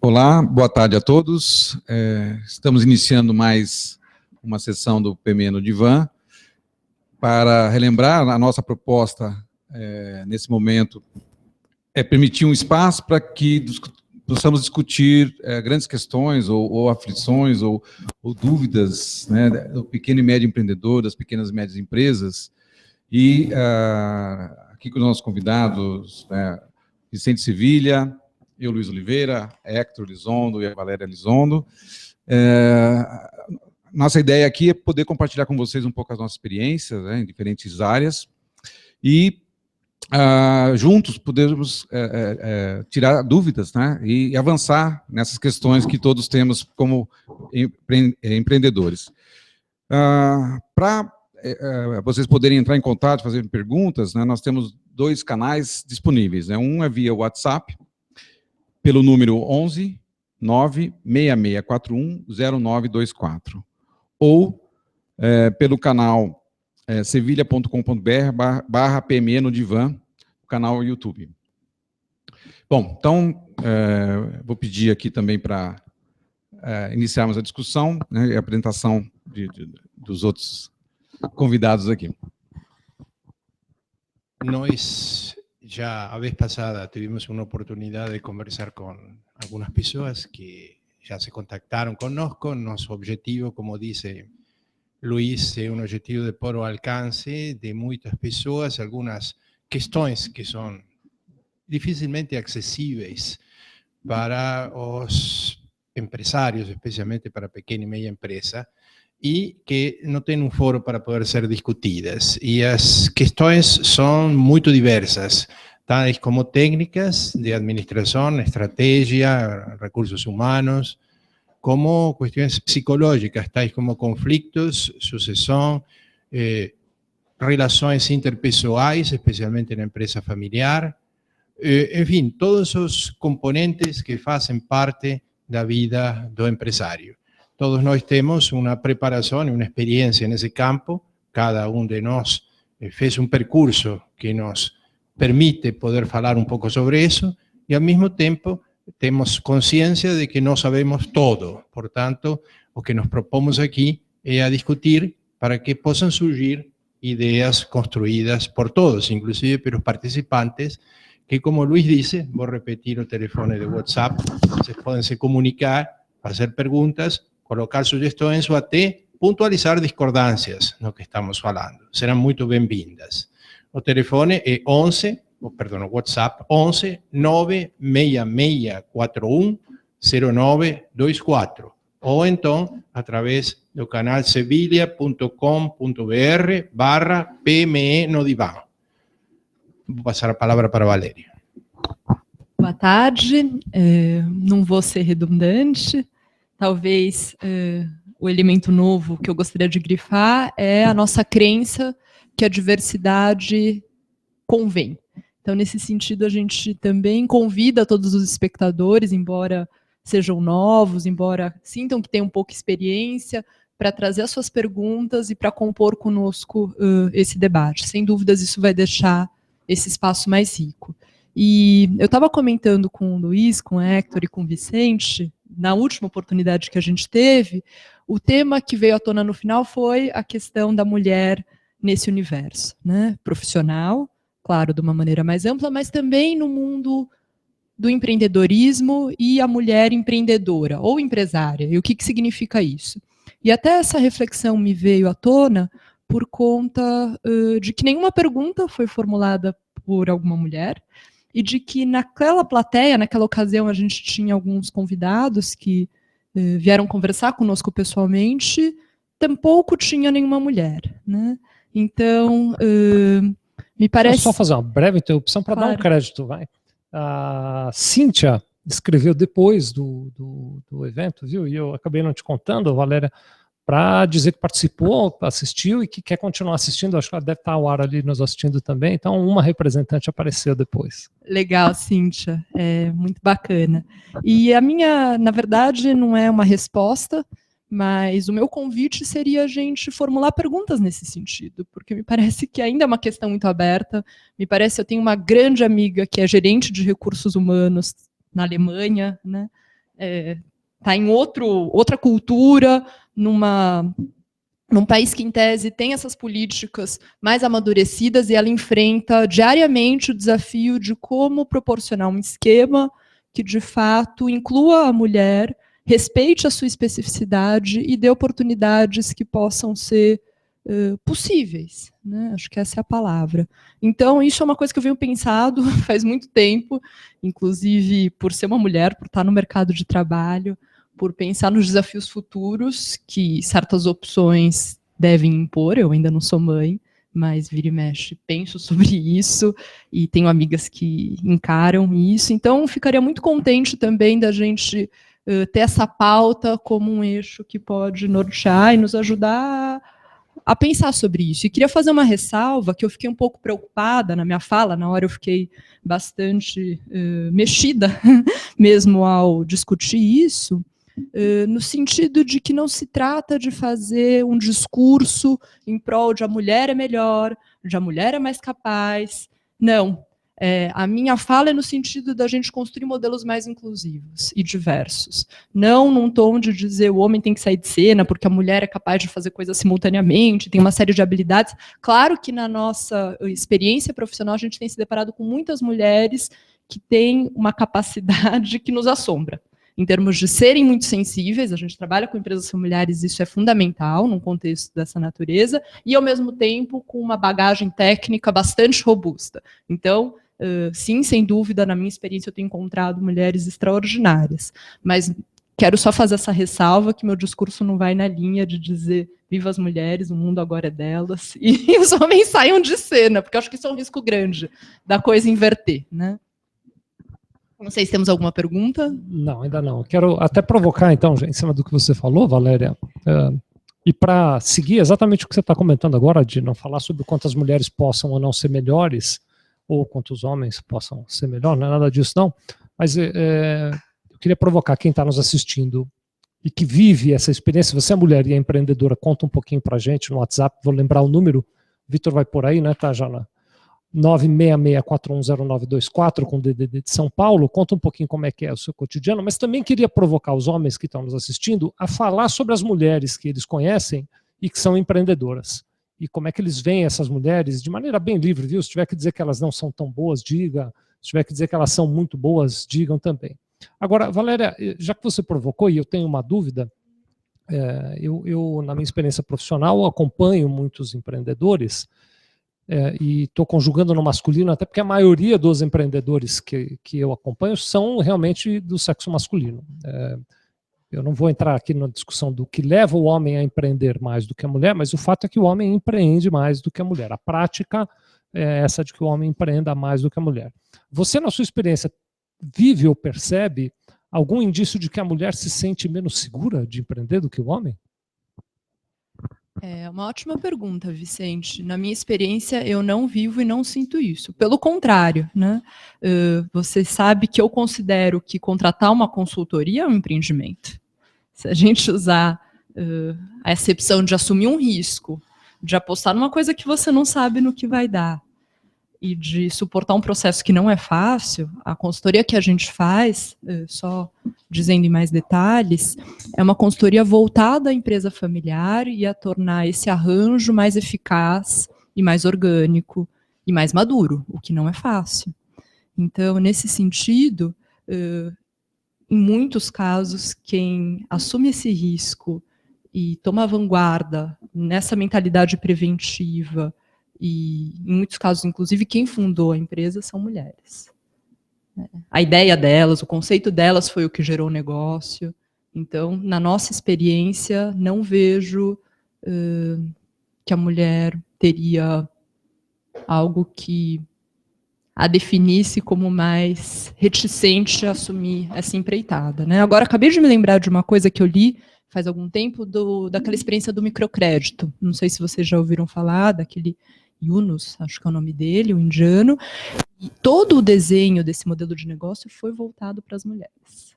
Olá, boa tarde a todos. Estamos iniciando mais uma sessão do PME no Divã. Para relembrar, a nossa proposta, nesse momento, é permitir um espaço para que possamos discutir grandes questões, ou aflições, ou dúvidas, né, do pequeno e médio empreendedor, das pequenas e médias empresas. E aqui com os nossos convidados, Vicente Sevilha, eu, Luiz Oliveira, Hector Lizondo e a Valéria Lizondo. Nossa ideia aqui é poder compartilhar com vocês um pouco as nossas experiências, né, em diferentes áreas, e juntos podermos tirar dúvidas, né, e avançar nessas questões que todos temos como empreendedores. Para vocês poderem entrar em contato, fazer perguntas, né, nós temos 2 canais disponíveis, né, um é via WhatsApp, pelo número 11 96641 0924, ou pelo canal sevilha.com.br/PME no Divã, o canal YouTube. Bom, então, vou pedir aqui também para iniciarmos a discussão, né, e a apresentação dos outros convidados aqui. Nós ya a vez pasada tuvimos una oportunidad de conversar con algunas personas que ya se contactaron connosco. Nuestro objetivo, como dice Luis, es un objetivo de puro alcance de muchas personas, algunas cuestiones que son difícilmente accesibles para los empresarios, especialmente para pequeña y media empresa, y que no tienen un foro para poder ser discutidas. Y las cuestiones son muy diversas, tales como técnicas de administración, estrategia, recursos humanos, como cuestiones psicológicas, tales como conflictos, sucesión, relaciones interpessoais, especialmente en la empresa familiar, en fin, todos esos componentes que hacen parte de la vida del empresario. Todos nós temos uma preparação e uma experiência nesse campo, cada um de nós fez um percurso que nos permite poder falar um pouco sobre isso, e ao mesmo tempo temos consciência de que não sabemos todo. Portanto, o que nos propomos aqui é a discutir para que possam surgir ideias construídas por todos, inclusive pelos participantes, que, como Luis disse, vou repetir o telefone de WhatsApp, vocês podem se comunicar, fazer perguntas, colocar sugestões ou até puntualizar discordâncias no que estamos falando. Serão muito bem-vindas. O telefone é o WhatsApp 11 96641 0924, ou então através do canal sevilha.com.br/PME no Divã. Vou passar a palavra para a Valéria. Boa tarde, não vou ser redundante. Talvez o elemento novo que eu gostaria de grifar é a nossa crença que a diversidade convém. Então, nesse sentido, a gente também convida todos os espectadores, embora sejam novos, embora sintam que têm um pouco de experiência, para trazer as suas perguntas e para compor conosco esse debate. Sem dúvidas, isso vai deixar esse espaço mais rico. E eu estava comentando com o Luiz, com o Hector e com o Vicente, na última oportunidade que a gente teve, o tema que veio à tona no final foi a questão da mulher nesse universo, né? Profissional, claro, de uma maneira mais ampla, mas também no mundo do empreendedorismo e a mulher empreendedora ou empresária, e o que significa isso. E até essa reflexão me veio à tona por conta de que nenhuma pergunta foi formulada por alguma mulher, e de que naquela plateia, naquela ocasião, a gente tinha alguns convidados que vieram conversar conosco pessoalmente, tampouco tinha nenhuma mulher, né? Então, me parece... Deixa eu só fazer uma breve interrupção para dar um crédito, vai. A Cíntia escreveu depois do evento, viu? E eu acabei não te contando, Valéria, para dizer que participou, assistiu e que quer continuar assistindo. Acho que ela deve estar ao ar ali nos assistindo também. Então, uma representante apareceu depois. Legal, Cíntia. É muito bacana. E a minha, na verdade, não é uma resposta, mas o meu convite seria a gente formular perguntas nesse sentido, porque me parece que ainda é uma questão muito aberta. Me parece que eu tenho uma grande amiga que é gerente de recursos humanos na Alemanha, né? está em outra cultura, num país que, em tese, tem essas políticas mais amadurecidas, e ela enfrenta diariamente o desafio de como proporcionar um esquema que, de fato, inclua a mulher, respeite a sua especificidade e dê oportunidades que possam ser possíveis, né? Acho que essa é a palavra. Então, isso é uma coisa que eu venho pensado faz muito tempo, inclusive por ser uma mulher, por estar no mercado de trabalho, por pensar nos desafios futuros que certas opções devem impor. Eu ainda não sou mãe, mas vira e mexe, penso sobre isso, e tenho amigas que encaram isso. Então, ficaria muito contente também da gente ter essa pauta como um eixo que pode nortear e nos ajudar a pensar sobre isso. E queria fazer uma ressalva, que eu fiquei um pouco preocupada na minha fala, na hora eu fiquei bastante mexida mesmo ao discutir isso, no sentido de que não se trata de fazer um discurso em prol de a mulher é melhor, de a mulher é mais capaz. Não. A minha fala é no sentido da gente construir modelos mais inclusivos e diversos. Não num tom de dizer o homem tem que sair de cena porque a mulher é capaz de fazer coisas simultaneamente, tem uma série de habilidades. Claro que na nossa experiência profissional a gente tem se deparado com muitas mulheres que têm uma capacidade que nos assombra. Em termos de serem muito sensíveis, a gente trabalha com empresas familiares, isso é fundamental num contexto dessa natureza, e ao mesmo tempo com uma bagagem técnica bastante robusta. Então, sim, sem dúvida, na minha experiência eu tenho encontrado mulheres extraordinárias, mas quero só fazer essa ressalva que meu discurso não vai na linha de dizer viva as mulheres, o mundo agora é delas, e os homens saiam de cena, porque eu acho que isso é um risco grande da coisa inverter, né? Não sei se temos alguma pergunta. Não, ainda não. Quero até provocar, então, em cima do que você falou, Valéria, e para seguir exatamente o que você está comentando agora, de não falar sobre quantas mulheres possam ou não ser melhores, ou quantos homens possam ser melhor, não é nada disso não, mas eu queria provocar quem está nos assistindo e que vive essa experiência. Você é mulher e é empreendedora, conta um pouquinho para a gente no WhatsApp, vou lembrar o número, o Vitor vai por aí, né, tá, Jana? 966410924 com DDD de São Paulo, conta um pouquinho como é que é o seu cotidiano, mas também queria provocar os homens que estão nos assistindo a falar sobre as mulheres que eles conhecem e que são empreendedoras. E como é que eles veem essas mulheres de maneira bem livre, viu? Se tiver que dizer que elas não são tão boas, diga. Se tiver que dizer que elas são muito boas, digam também. Agora, Valéria, já que você provocou, e eu tenho uma dúvida, eu na minha experiência profissional, acompanho muitos empreendedores, e estou conjugando no masculino, até porque a maioria dos empreendedores que eu acompanho são realmente do sexo masculino. Eu não vou entrar aqui na discussão do que leva o homem a empreender mais do que a mulher, mas o fato é que o homem empreende mais do que a mulher. A prática é essa de que o homem empreenda mais do que a mulher. Você, na sua experiência, vive ou percebe algum indício de que a mulher se sente menos segura de empreender do que o homem? É uma ótima pergunta, Vicente. Na minha experiência, eu não vivo e não sinto isso. Pelo contrário, né? Você sabe que eu considero que contratar uma consultoria é um empreendimento. Se a gente usar a acepção de assumir um risco, de apostar numa coisa que você não sabe no que vai dar, e de suportar um processo que não é fácil, a consultoria que a gente faz, só dizendo em mais detalhes, é uma consultoria voltada à empresa familiar e a tornar esse arranjo mais eficaz e mais orgânico e mais maduro, o que não é fácil. Então, nesse sentido, em muitos casos, quem assume esse risco e toma a vanguarda nessa mentalidade preventiva, e em muitos casos, inclusive, quem fundou a empresa são mulheres. A ideia delas, o conceito delas foi o que gerou o negócio. Então, na nossa experiência, não vejo que a mulher teria algo que a definisse como mais reticente a assumir essa empreitada, né? Agora, acabei de me lembrar de uma coisa que eu li faz algum tempo, daquela experiência do microcrédito. Não sei se vocês já ouviram falar daquele Yunus, acho que é o nome dele, o indiano, e todo o desenho desse modelo de negócio foi voltado para as mulheres.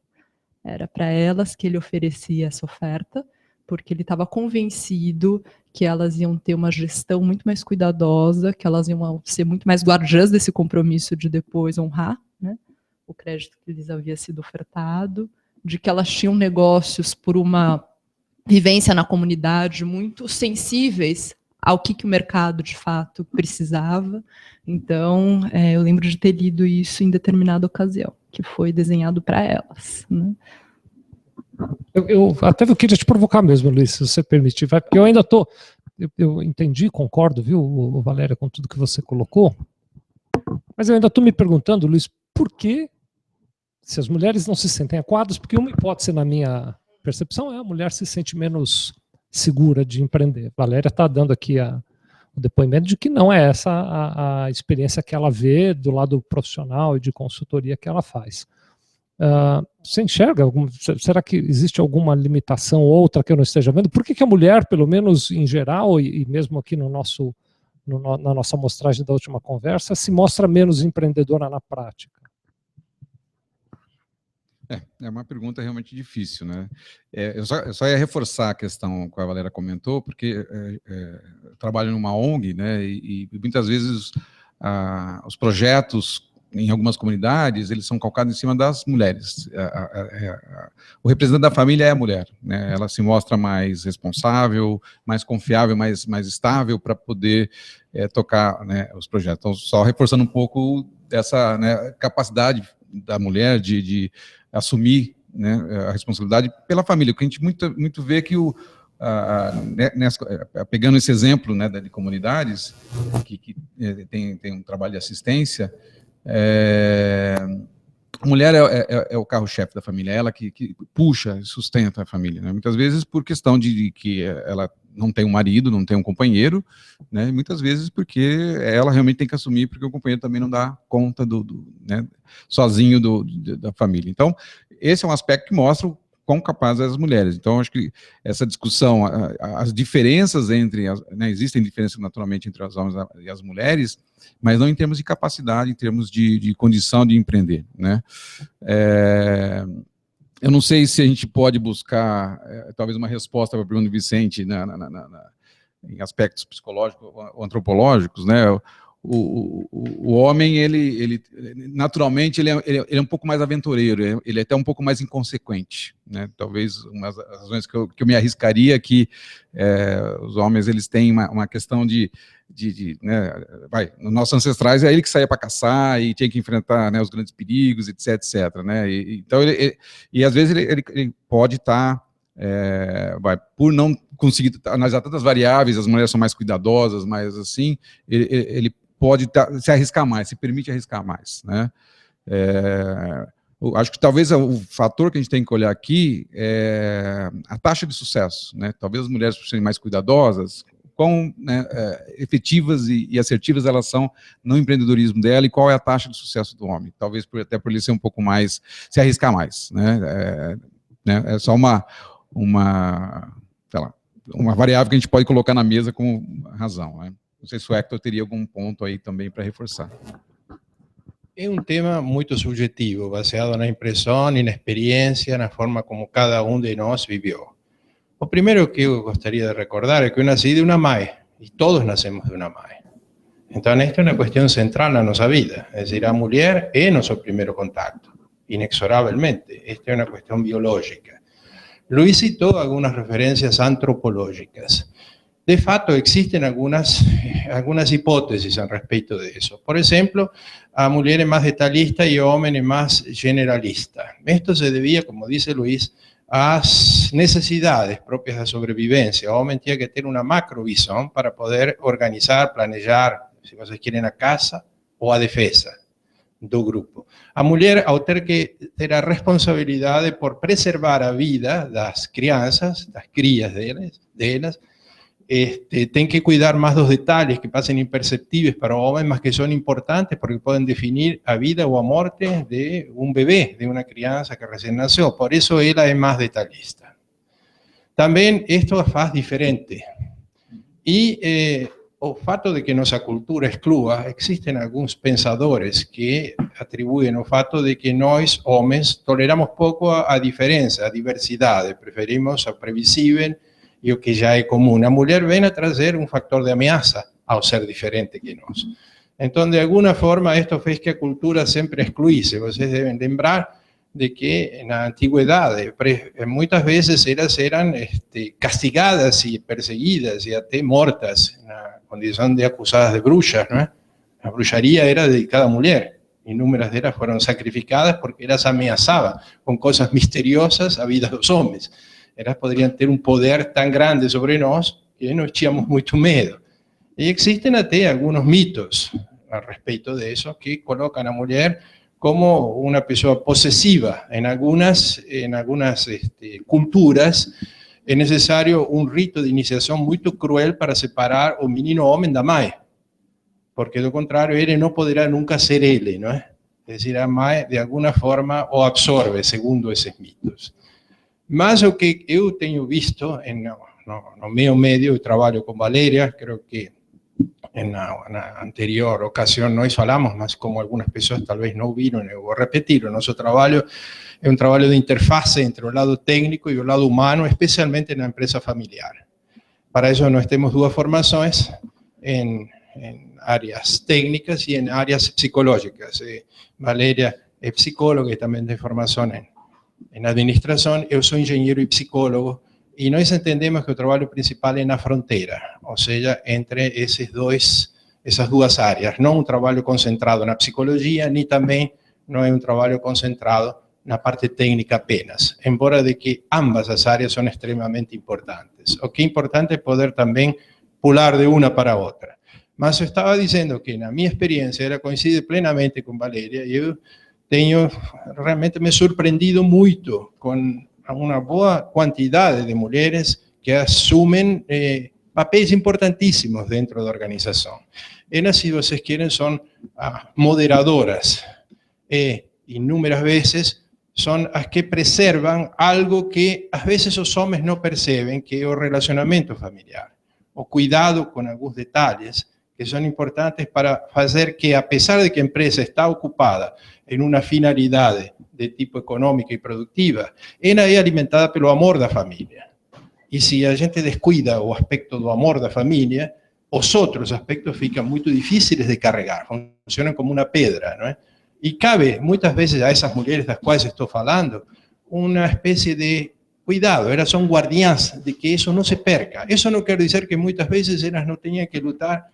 Era para elas que ele oferecia essa oferta, porque ele estava convencido que elas iam ter uma gestão muito mais cuidadosa, que elas iam ser muito mais guardiãs desse compromisso de depois honrar, né, o crédito que lhes havia sido ofertado, de que elas tinham negócios por uma vivência na comunidade muito sensíveis ao que o mercado, de fato, precisava. Então, eu lembro de ter lido isso em determinada ocasião, que foi desenhado para elas, né? Eu até queria te provocar mesmo, Luiz, se você permitir, porque eu ainda estou... Eu entendi, concordo, viu, Valéria, com tudo que você colocou, mas eu ainda estou me perguntando, Luiz, por que, se as mulheres não se sentem acuadas, porque uma hipótese na minha percepção é a mulher se sente menos segura de empreender. Valéria está dando aqui o depoimento de que não é essa a experiência que ela vê do lado profissional e de consultoria que ela faz. Você enxerga? Será que existe alguma limitação outra que eu não esteja vendo? Por que a mulher, pelo menos em geral, e mesmo aqui na nossa amostragem da última conversa, se mostra menos empreendedora na prática? É uma pergunta realmente difícil, né? Eu só ia reforçar a questão que a Valéria comentou, porque eu trabalho numa ONG, né? E muitas vezes os projetos em algumas comunidades, eles são calcados em cima das mulheres. O representante da família é a mulher, né? Ela se mostra mais responsável, mais confiável, mais estável para poder tocar, né, os projetos. Então, só reforçando um pouco dessa, né, capacidade da mulher de assumir, né, a responsabilidade pela família, porque a gente muito vê que pegando esse exemplo, né, de comunidades que tem um trabalho de assistência, a mulher é o carro-chefe da família, é ela que puxa e sustenta a família, né? Muitas vezes por questão de que ela não tem um marido, não tem um companheiro, né? Muitas vezes porque ela realmente tem que assumir, porque o companheiro também não dá conta né, sozinho da família. Então, esse é um aspecto que mostra o quão capazes as mulheres. Então, acho que essa discussão, as diferenças né, existem diferenças naturalmente entre os homens e as mulheres, mas não em termos de capacidade, em termos de condição de empreender, né? Eu não sei se a gente pode buscar, talvez, uma resposta para a pergunta do Vicente em aspectos psicológicos ou antropológicos, né? O homem, ele naturalmente, ele é um pouco mais aventureiro, ele é até um pouco mais inconsequente, né? Talvez uma das razões que eu me arriscaria é que os homens, eles têm uma questão né, nos nossos ancestrais, é ele que saía para caçar e tinha que enfrentar, né, os grandes perigos, etc, né? Então, e às vezes ele pode estar, por não conseguir analisar tantas variáveis, as mulheres são mais cuidadosas, mais assim, ele pode se arriscar mais, se permite arriscar mais, né? Acho que talvez o fator que a gente tem que olhar aqui é a taxa de sucesso, né? Talvez as mulheres, por serem mais cuidadosas, quão, né, efetivas e assertivas elas são no empreendedorismo dela e qual é a taxa de sucesso do homem. Talvez até por ele ser um pouco mais, se arriscar mais, né? É só sei lá, uma variável que a gente pode colocar na mesa como razão, né? Não sei se o Hector teria algum ponto aí também para reforçar. É um tema muito subjetivo, baseado na impressão e na experiência, na forma como cada de nós viveu. O primeiro que eu gostaria de recordar é que eu nasci de uma mãe, e todos nascemos de uma mãe. Então, esta é uma questão central na nossa vida. É dizer, a mulher é nosso primeiro contato, inexoravelmente. Esta é uma questão biológica. Luis citou algunas referencias antropológicas. De fato, existen algunas hipótesis al respecto de eso. Por ejemplo, a mujer es más detalhista y a hombre es más generalista. Esto se debía, como dice Luis, a necesidades propias de sobrevivencia. O homem tinha que ter uma macrovisão para poder organizar, planejar, se vocês querem, a casa ou a defesa do grupo. A mulher, ao ter que ter a responsabilidade por preservar a vida das crianças, das crias delas, tem que cuidar más dos detalles que pasen imperceptíveis para o homem, mas que son importantes porque pueden definir a vida o a morte de un bebé, de una crianza que recién nació. Por eso ella es más detallista. También esto faz diferente. E o fato de que nossa cultura exclua, existen alguns pensadores que atribuem o fato de que nós, homens, toleramos pouco a diferença, a diversidade. Preferimos o previsível e o que já é comum. A mulher vem a trazer um fator de ameaça ao ser diferente que nós. Então, de alguma forma, isto fez que a cultura sempre excluísse. Vocês devem lembrar de que na antiguidade muitas vezes elas eram castigadas e perseguidas e até mortas na condição de acusadas de bruxas, não é? A bruxaria era dedicada à mulher. Inúmeras delas foram sacrificadas porque elas ameaçavam com coisas misteriosas a vida dos homens. Elas poderiam ter um poder tão grande sobre nós que nós tínhamos muito medo. E existem até alguns mitos a respeito disso que colocam a mulher como una persona posesiva. En algunas culturas es necesario un rito de iniciación muy cruel para separar o menino hombre da mãe, porque de lo contrario él no podrá nunca ser él, ¿no? Es decir, a mãe de alguna forma o absorbe, segundo esos mitos. Mas o que eu tenho visto no meu medio, eu trabalho com Valéria, creo que na anterior ocasión nós falamos, mas como algunas pessoas talvez não viram, eu vou repetir, o nosso trabalho é um trabalho de interface entre o lado técnico e o lado humano, especialmente na empresa familiar. Para isso nós temos duas formações em áreas técnicas e em áreas psicológicas. Valéria é psicóloga e também tem formação em administração, eu sou engenheiro e psicólogo, e nós entendemos que o trabalho principal é na fronteira, ou seja, entre essas duas áreas. Não um trabalho concentrado na psicologia, nem também não é um trabalho concentrado na parte técnica apenas, embora de que ambas as áreas são extremamente importantes. O que é importante é poder também pular de uma para a outra. Mas eu estava dizendo que na minha experiência, ela coincide plenamente com Valéria, e eu tenho realmente me surpreendido muito com uma boa quantidade de mulheres que assumem papéis importantíssimos dentro da organização. Elas, se vocês querem, são moderadoras. Inúmeras vezes são as que preservam algo que às vezes os homens não percebem, que é o relacionamento familiar. O cuidado com alguns detalhes que são importantes para fazer que, apesar de que a empresa está ocupada em uma finalidade de tipo econômica e produtiva, ela é alimentada pelo amor da família. E se a gente descuida o aspecto do amor da família, os outros aspectos ficam muito difíceis de carregar, funcionam como uma pedra, não é? E cabe muitas vezes a essas mulheres das quais estou falando uma espécie de cuidado, elas são guardiãs de que isso não se perca. Isso não quer dizer que muitas vezes elas não tenham que lutar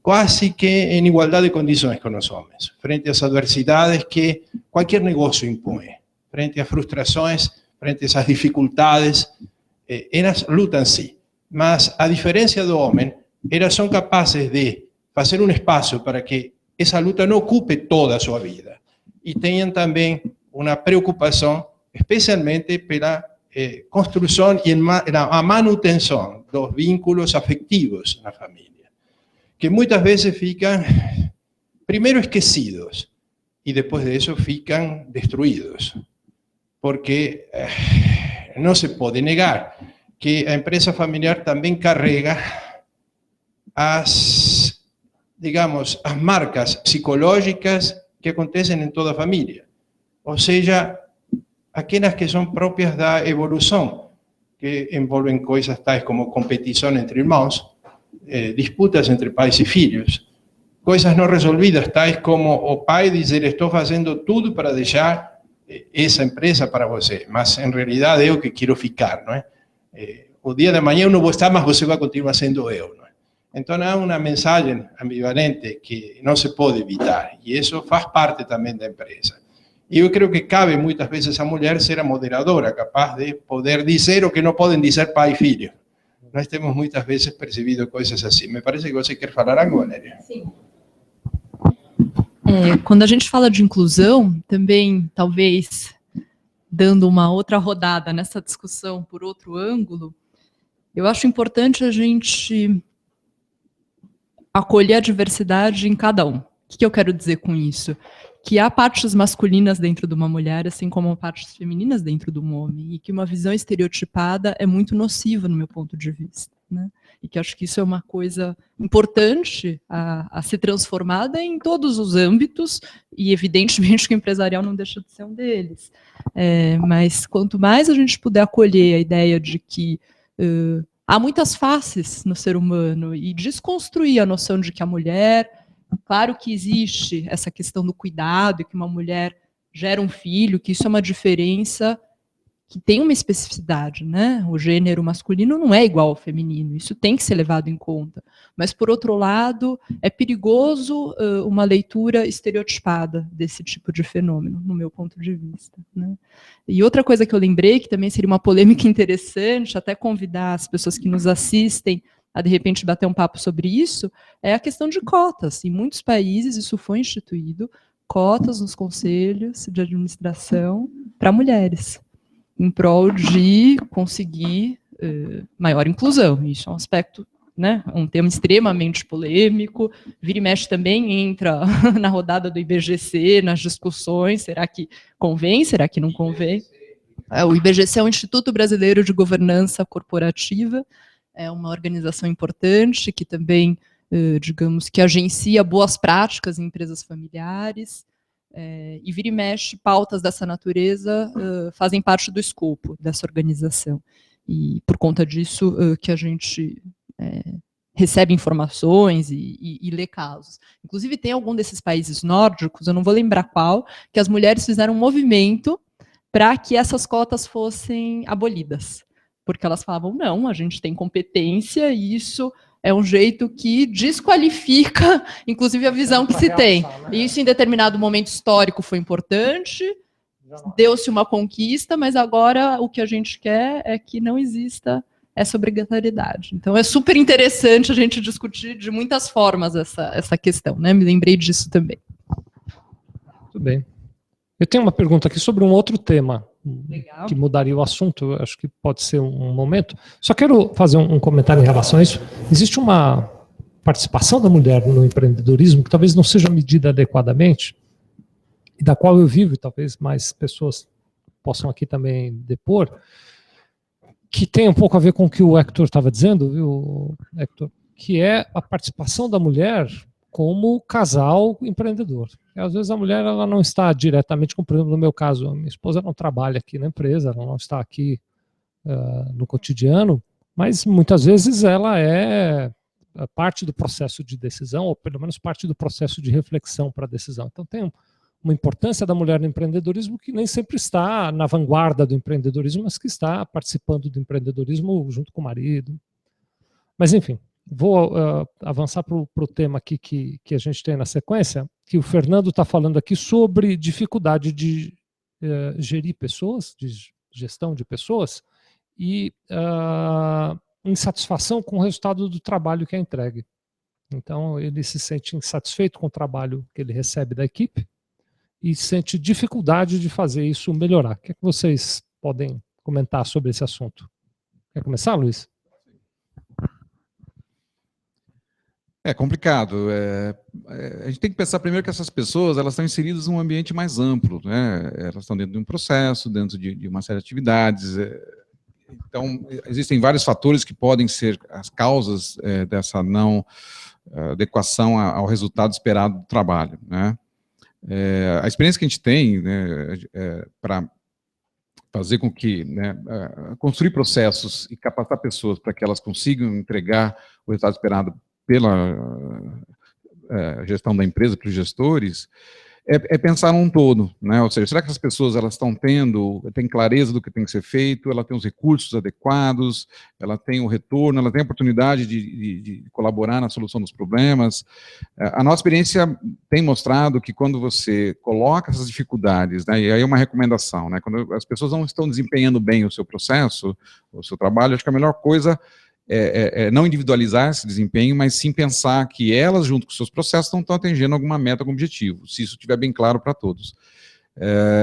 quase que em igualdade de condições com os homens, frente às adversidades que qualquer negócio impõe, frente às frustrações, frente a essas dificuldades, elas lutam sim. Mas, a diferença do homem, elas são capazes de fazer um espaço para que essa luta não ocupe toda a sua vida e tenham também uma preocupação, especialmente pela construção e a manutenção dos vínculos afetivos na família, que muitas vezes ficam, primeiro, esquecidos e depois disso ficam destruídos, porque não se pode negar que a empresa familiar também carrega as marcas psicológicas que acontecem em toda a família, ou seja, aquelas que são próprias da evolução, que envolvem coisas tais como competição entre irmãos, disputas entre pais e filhos, coisas não resolvidas, tais como o pai dizer: estou fazendo tudo para deixar essa empresa para você, mas em realidade eu que quero ficar, não é? O dia de amanhã eu não vou estar, mas você vai continuar sendo eu, não é? Então há uma mensagem ambivalente que não se pode evitar, e isso faz parte também da empresa. E eu creio que cabe muitas vezes a mulher ser a moderadora, capaz de poder dizer o que não podem dizer pai e filho. Nós temos muitas vezes percebido coisas assim. Me parece que você quer falar algo, Valéria? Sim. Quando a gente fala de inclusão, também, talvez, dando uma outra rodada nessa discussão por outro ângulo, eu acho importante a gente acolher a diversidade em cada um. O que eu quero dizer com isso? Que há partes masculinas dentro de uma mulher, assim como partes femininas dentro de um homem, e que uma visão estereotipada é muito nociva no meu ponto de vista, né? E que acho que isso é uma coisa importante a ser transformada em todos os âmbitos, e evidentemente que o empresarial não deixa de ser um deles. Mas quanto mais a gente puder acolher a ideia de que há muitas faces no ser humano, e desconstruir a noção de que a mulher... Claro que existe essa questão do cuidado, e que uma mulher gera um filho, que isso é uma diferença que tem uma especificidade, né? O gênero masculino não é igual ao feminino, isso tem que ser levado em conta. Mas, por outro lado, é perigoso uma leitura estereotipada desse tipo de fenômeno, no meu ponto de vista, né? E outra coisa que eu lembrei, que também seria uma polêmica interessante, até convidar as pessoas que nos assistem a, de repente, bater um papo sobre isso, é a questão de cotas. Em muitos países isso foi instituído, cotas nos conselhos de administração para mulheres, em prol de conseguir maior inclusão. Isso é um aspecto, né, um tema extremamente polêmico. Vira e mexe também entra na rodada do IBGC, nas discussões, será que convém, será que não convém? O IBGC é o Instituto Brasileiro de Governança Corporativa, é uma organização importante que também, digamos, que agencia boas práticas em empresas familiares, e vira e mexe, pautas dessa natureza fazem parte do escopo dessa organização. E por conta disso que a gente recebe informações e lê casos. Inclusive tem algum desses países nórdicos, eu não vou lembrar qual, que as mulheres fizeram um movimento para que essas cotas fossem abolidas. Porque elas falavam, não, a gente tem competência e isso é um jeito que desqualifica, inclusive, a visão que se tem. E isso, em determinado momento histórico, foi importante, deu-se uma conquista, mas agora o que a gente quer é que não exista essa obrigatoriedade. Então, é super interessante a gente discutir de muitas formas essa questão, né? Me lembrei disso também. Muito bem. Eu tenho uma pergunta aqui sobre um outro tema. Legal. Que mudaria o assunto, acho que pode ser um momento. Só quero fazer um comentário em relação a isso. Existe uma participação da mulher no empreendedorismo que talvez não seja medida adequadamente, e da qual eu vivo, e talvez mais pessoas possam aqui também depor, que tem um pouco a ver com o que o Hector estava dizendo, viu, Hector? Que é a participação da mulher como casal empreendedor. E, às vezes a mulher ela não está diretamente, como por exemplo no meu caso, a minha esposa não trabalha aqui na empresa, ela não está aqui no cotidiano, mas muitas vezes ela é parte do processo de decisão, ou pelo menos parte do processo de reflexão para a decisão. Então tem uma importância da mulher no empreendedorismo que nem sempre está na vanguarda do empreendedorismo, mas que está participando do empreendedorismo junto com o marido. Mas enfim, vou avançar para o tema aqui que a gente tem na sequência, que o Fernando está falando aqui sobre dificuldade de gerir pessoas, de gestão de pessoas, e insatisfação com o resultado do trabalho que é entregue. Então, ele se sente insatisfeito com o trabalho que ele recebe da equipe e sente dificuldade de fazer isso melhorar. O que é que vocês podem comentar sobre esse assunto? Quer começar, Luiz? É complicado. A gente tem que pensar primeiro que essas pessoas elas estão inseridas num ambiente mais amplo, né? Elas estão dentro de um processo, dentro de uma série de atividades. Então, existem vários fatores que podem ser as causas dessa não adequação ao resultado esperado do trabalho, né? A experiência que a gente tem, né, para fazer com que, né, construir processos e capacitar pessoas para que elas consigam entregar o resultado esperado pela gestão da empresa, pelos gestores, é pensar num todo, né? Ou seja, será que as pessoas elas têm clareza do que tem que ser feito, ela tem os recursos adequados, ela tem o retorno, ela tem a oportunidade de colaborar na solução dos problemas? A nossa experiência tem mostrado que quando você coloca essas dificuldades, né, e aí é uma recomendação, né, quando as pessoas não estão desempenhando bem o seu processo, o seu trabalho, acho que a melhor coisa é não individualizar esse desempenho, mas sim pensar que elas, junto com os seus processos, não estão atingindo alguma meta, algum objetivo, se isso estiver bem claro para todos.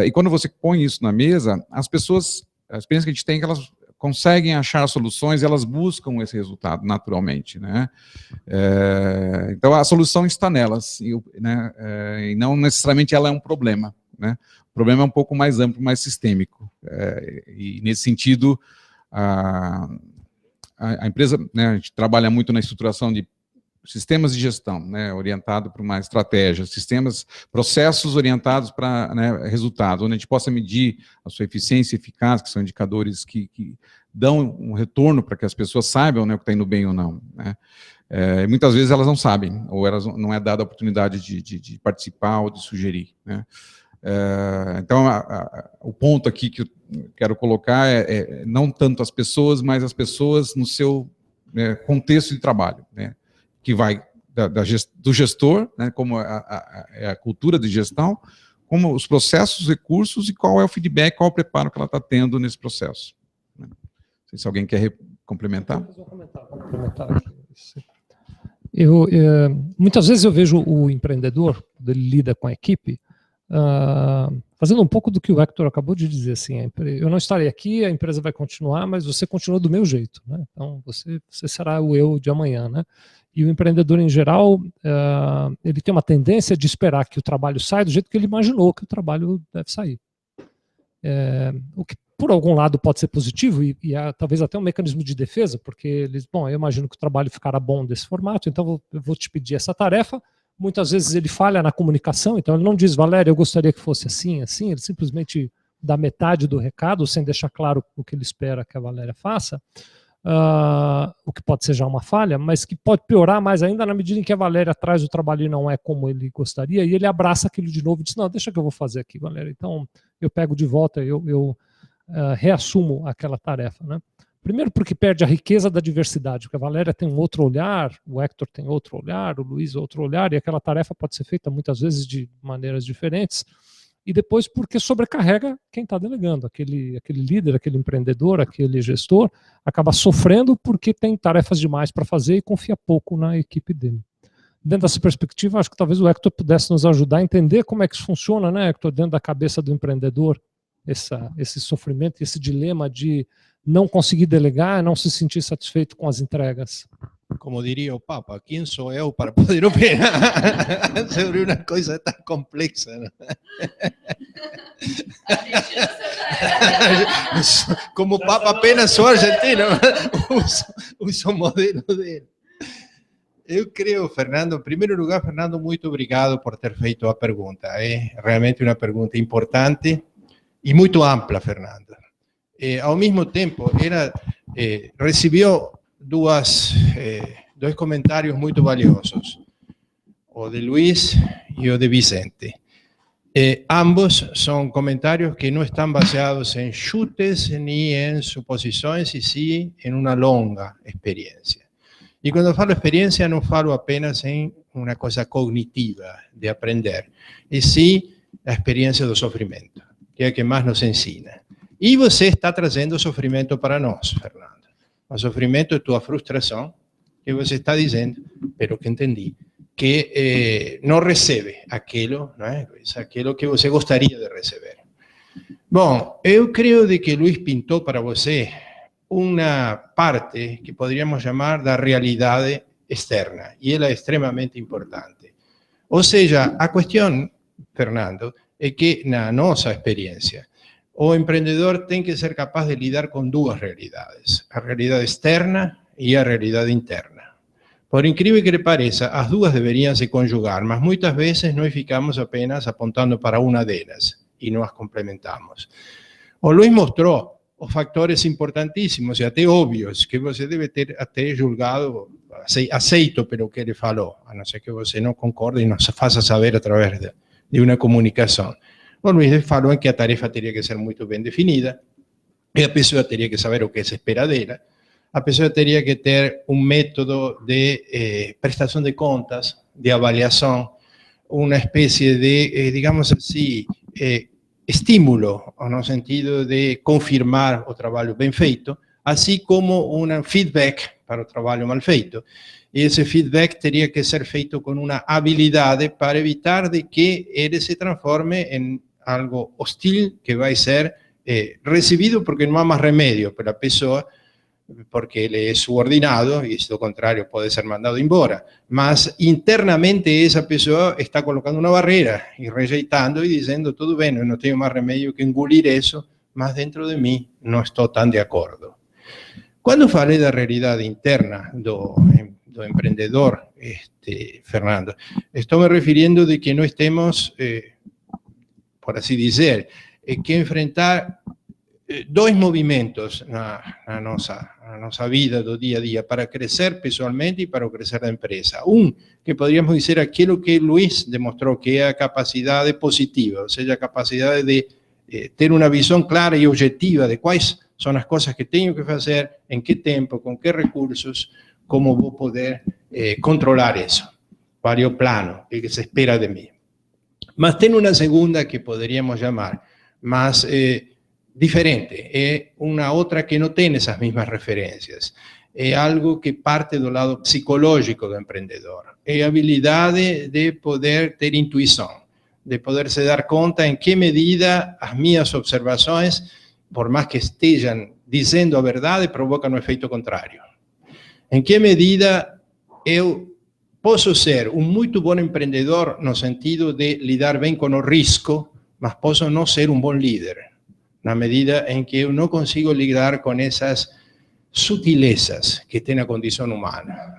E quando você põe isso na mesa, as pessoas, a experiência que a gente tem é que elas conseguem achar soluções e elas buscam esse resultado naturalmente, né? Então a solução está nelas, né? E não necessariamente ela é um problema, né? O problema é um pouco mais amplo, mais sistêmico. E nesse sentido, a empresa, né, a gente trabalha muito na estruturação de sistemas de gestão, né, orientado para uma estratégia, processos orientados para, né, resultados, onde a gente possa medir a sua eficiência e eficácia, que são indicadores que dão um retorno para que as pessoas saibam, né, o que está indo bem ou não, né. Muitas vezes elas não sabem, ou elas não é dada a oportunidade de participar ou de sugerir, né. Então, o ponto aqui que eu quero colocar é não tanto as pessoas, mas as pessoas no seu contexto de trabalho, né, que vai do gestor, né, como a cultura de gestão, como os processos, os recursos e qual é o feedback, qual é o preparo que ela está tendo nesse processo. Não sei se alguém quer complementar. Vou complementar aqui. Muitas vezes eu vejo o empreendedor, quando ele lida com a equipe, fazendo um pouco do que o Hector acabou de dizer, assim, eu não estarei aqui, a empresa vai continuar, mas você continua do meu jeito, né? Então você será o eu de amanhã, né? E o empreendedor em geral, ele tem uma tendência de esperar que o trabalho saia do jeito que ele imaginou que o trabalho deve sair. O que por algum lado pode ser positivo e talvez até um mecanismo de defesa, porque eles, bom, eu imagino que o trabalho ficará bom desse formato, então eu vou te pedir essa tarefa. Muitas vezes ele falha na comunicação, então ele não diz, Valéria, eu gostaria que fosse assim, assim, ele simplesmente dá metade do recado, sem deixar claro o que ele espera que a Valéria faça, o que pode ser já uma falha, mas que pode piorar mais ainda na medida em que a Valéria traz o trabalho e não é como ele gostaria, e ele abraça aquilo de novo e diz, não, deixa que eu vou fazer aqui, Valéria, então eu pego de volta, eu reassumo aquela tarefa, né? Primeiro porque perde a riqueza da diversidade, porque a Valéria tem um outro olhar, o Hector tem outro olhar, o Luiz outro olhar, e aquela tarefa pode ser feita muitas vezes de maneiras diferentes, e depois porque sobrecarrega quem está delegando, aquele líder, aquele empreendedor, aquele gestor, acaba sofrendo porque tem tarefas demais para fazer e confia pouco na equipe dele. Dentro dessa perspectiva, acho que talvez o Hector pudesse nos ajudar a entender como é que isso funciona, né, Hector, dentro da cabeça do empreendedor, esse sofrimento, esse dilema de não conseguir delegar, não se sentir satisfeito com as entregas. Como diria o Papa, quem sou eu para poder opinar sobre uma coisa tão complexa? Né? Como o Papa apenas sou argentino, uso o modelo dele. Eu creio, Fernando, em primeiro lugar, Fernando, muito obrigado por ter feito a pergunta. É realmente uma pergunta importante e muito ampla, Fernando. Ao mesmo tempo, recebeu dois comentários muito valiosos, o de Luiz e o de Vicente. Ambos são comentários que não estão baseados em chutes nem em suposições, e sim em uma longa experiência. E quando eu falo experiência, não falo apenas em uma coisa cognitiva de aprender, e sim a experiência do sofrimento, que é a que mais nos ensina. E você está trazendo sofrimento para nós, Fernando. O sofrimento é tua frustração, que você está dizendo, pelo que entendi, que não recebe aquilo, não é? Aquilo que você gostaria de receber. Bom, eu creio de que Luiz pintou para você uma parte que poderíamos chamar da realidade externa, e ela é extremamente importante. Ou seja, a questão, Fernando, é que na nossa experiência, o empreendedor tem que ser capaz de lidar com duas realidades, a realidade externa e a realidade interna. Por incrível que lhe pareça, as duas deveriam se conjugar, mas muitas vezes nós ficamos apenas apontando para uma delas e não as complementamos. O Luiz mostrou os fatores importantíssimos e até óbvios que você deve ter até julgado, aceito pelo que ele falou, a não ser que você não concorde e nos faça saber através de uma comunicação. O Luiz falou que a tarefa teria que ser muito bem definida, e a pessoa teria que saber o que se espera dela, a pessoa teria que ter um método de prestação de contas, de avaliação, uma espécie de, digamos assim, estímulo, no sentido de confirmar o trabalho bem feito, assim como um feedback para o trabalho mal feito. E esse feedback teria que ser feito com uma habilidade para evitar de que ele se transforme em algo hostil que vai ser recebido porque não há mais remédio pela pessoa, porque ele é subordinado e, do contrário, pode ser mandado embora. Mas internamente essa pessoa está colocando uma barreira e rejeitando e dizendo, tudo bem, eu não tenho mais remédio que engolir isso, mas dentro de mim não estou tão de acordo. Quando falei da realidade interna do empreendedor, Fernando, estou me referindo de que nós temos, por assim dizer, que enfrentar dois movimentos na nossa vida do dia a dia, para crescer pessoalmente e para crescer da empresa. Que poderíamos dizer aquilo que Luiz demonstrou, que é a capacidade positiva, ou seja, a capacidade de ter uma visão clara e objetiva de quais são as coisas que tenho que fazer, em que tempo, com que recursos, como vou poder controlar isso, qual é o plano que se espera de mim. Mas tem uma segunda que poderíamos chamar, mas diferente, é uma outra que não tem essas mesmas referências. É algo que parte do lado psicológico do empreendedor. É a habilidade de poder ter intuição, de poder se dar conta em que medida as minhas observações, por mais que estejam dizendo a verdade, provocam um efeito contrário. Em que medida eu posso ser um muito bom empreendedor no sentido de lidar bem com o risco, mas posso não ser um bom líder, na medida em que eu não consigo lidar com essas sutilezas que tem a condição humana.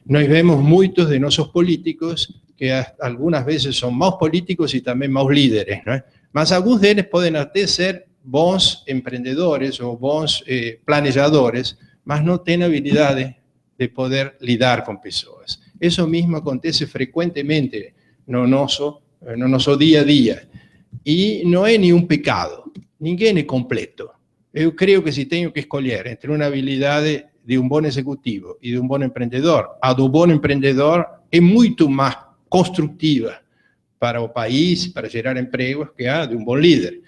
Nós vemos muitos de nossos políticos que algumas vezes são maus políticos e também maus líderes, mas alguns deles podem até ser bons empreendedores ou bons planejadores, mas não têm habilidade de poder lidar com pessoas. Isso mesmo acontece frequentemente no nosso dia a dia. E não é nenhum pecado. Ninguém é completo. Eu creio que se tenho que escolher entre uma habilidade de um bom executivo e de um bom empreendedor, a do bom empreendedor é muito mais construtiva para o país, para gerar empregos, que a de um bom líder.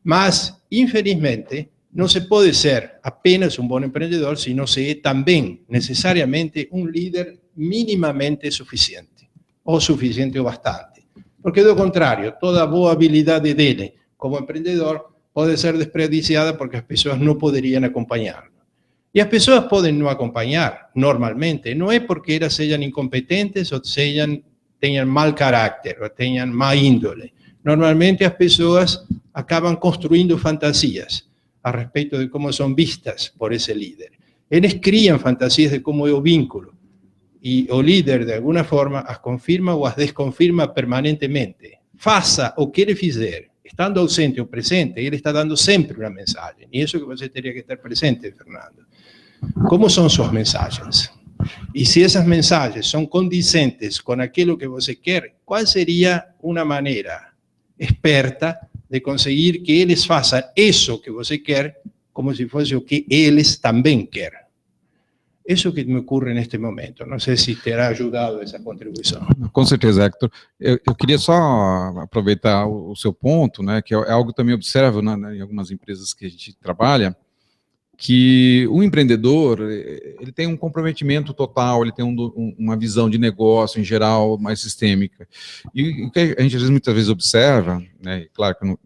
Mas, infelizmente, não se pode ser apenas um bom empreendedor se não se é também, necessariamente, um líder minimamente suficiente, ou suficiente ou bastante. Porque, do contrário, toda a boa habilidade dele como empreendedor pode ser desperdiciada porque as pessoas não poderiam acompanhá-lo. E as pessoas podem não acompanhar, normalmente, não é porque elas sejam incompetentes ou tenham mau caráter ou tenham má índole. Normalmente as pessoas acabam construindo fantasias a respeito de como são vistas por esse líder. Eles criam fantasias de como é o vínculo. E o líder, de alguma forma, as confirma ou as desconfirma permanentemente. Faça o que ele fizer, estando ausente ou presente, ele está dando sempre uma mensagem. E isso que você teria que estar presente, Fernando. Como são suas mensagens? E se essas mensagens são condizentes com aquilo que você quer, qual seria uma maneira esperta de conseguir que eles façam isso que você quer, como se fosse o que eles também querem? Isso que me ocorre neste momento. Não sei se terá ajudado essa contribuição. Com certeza, Hector. Eu queria só aproveitar o seu ponto, né, que é algo que também observo em algumas empresas que a gente trabalha, que o empreendedor, ele tem um comprometimento total, ele tem uma visão de negócio, em geral, mais sistêmica. E o que a gente, muitas vezes, observa, né, claro que eu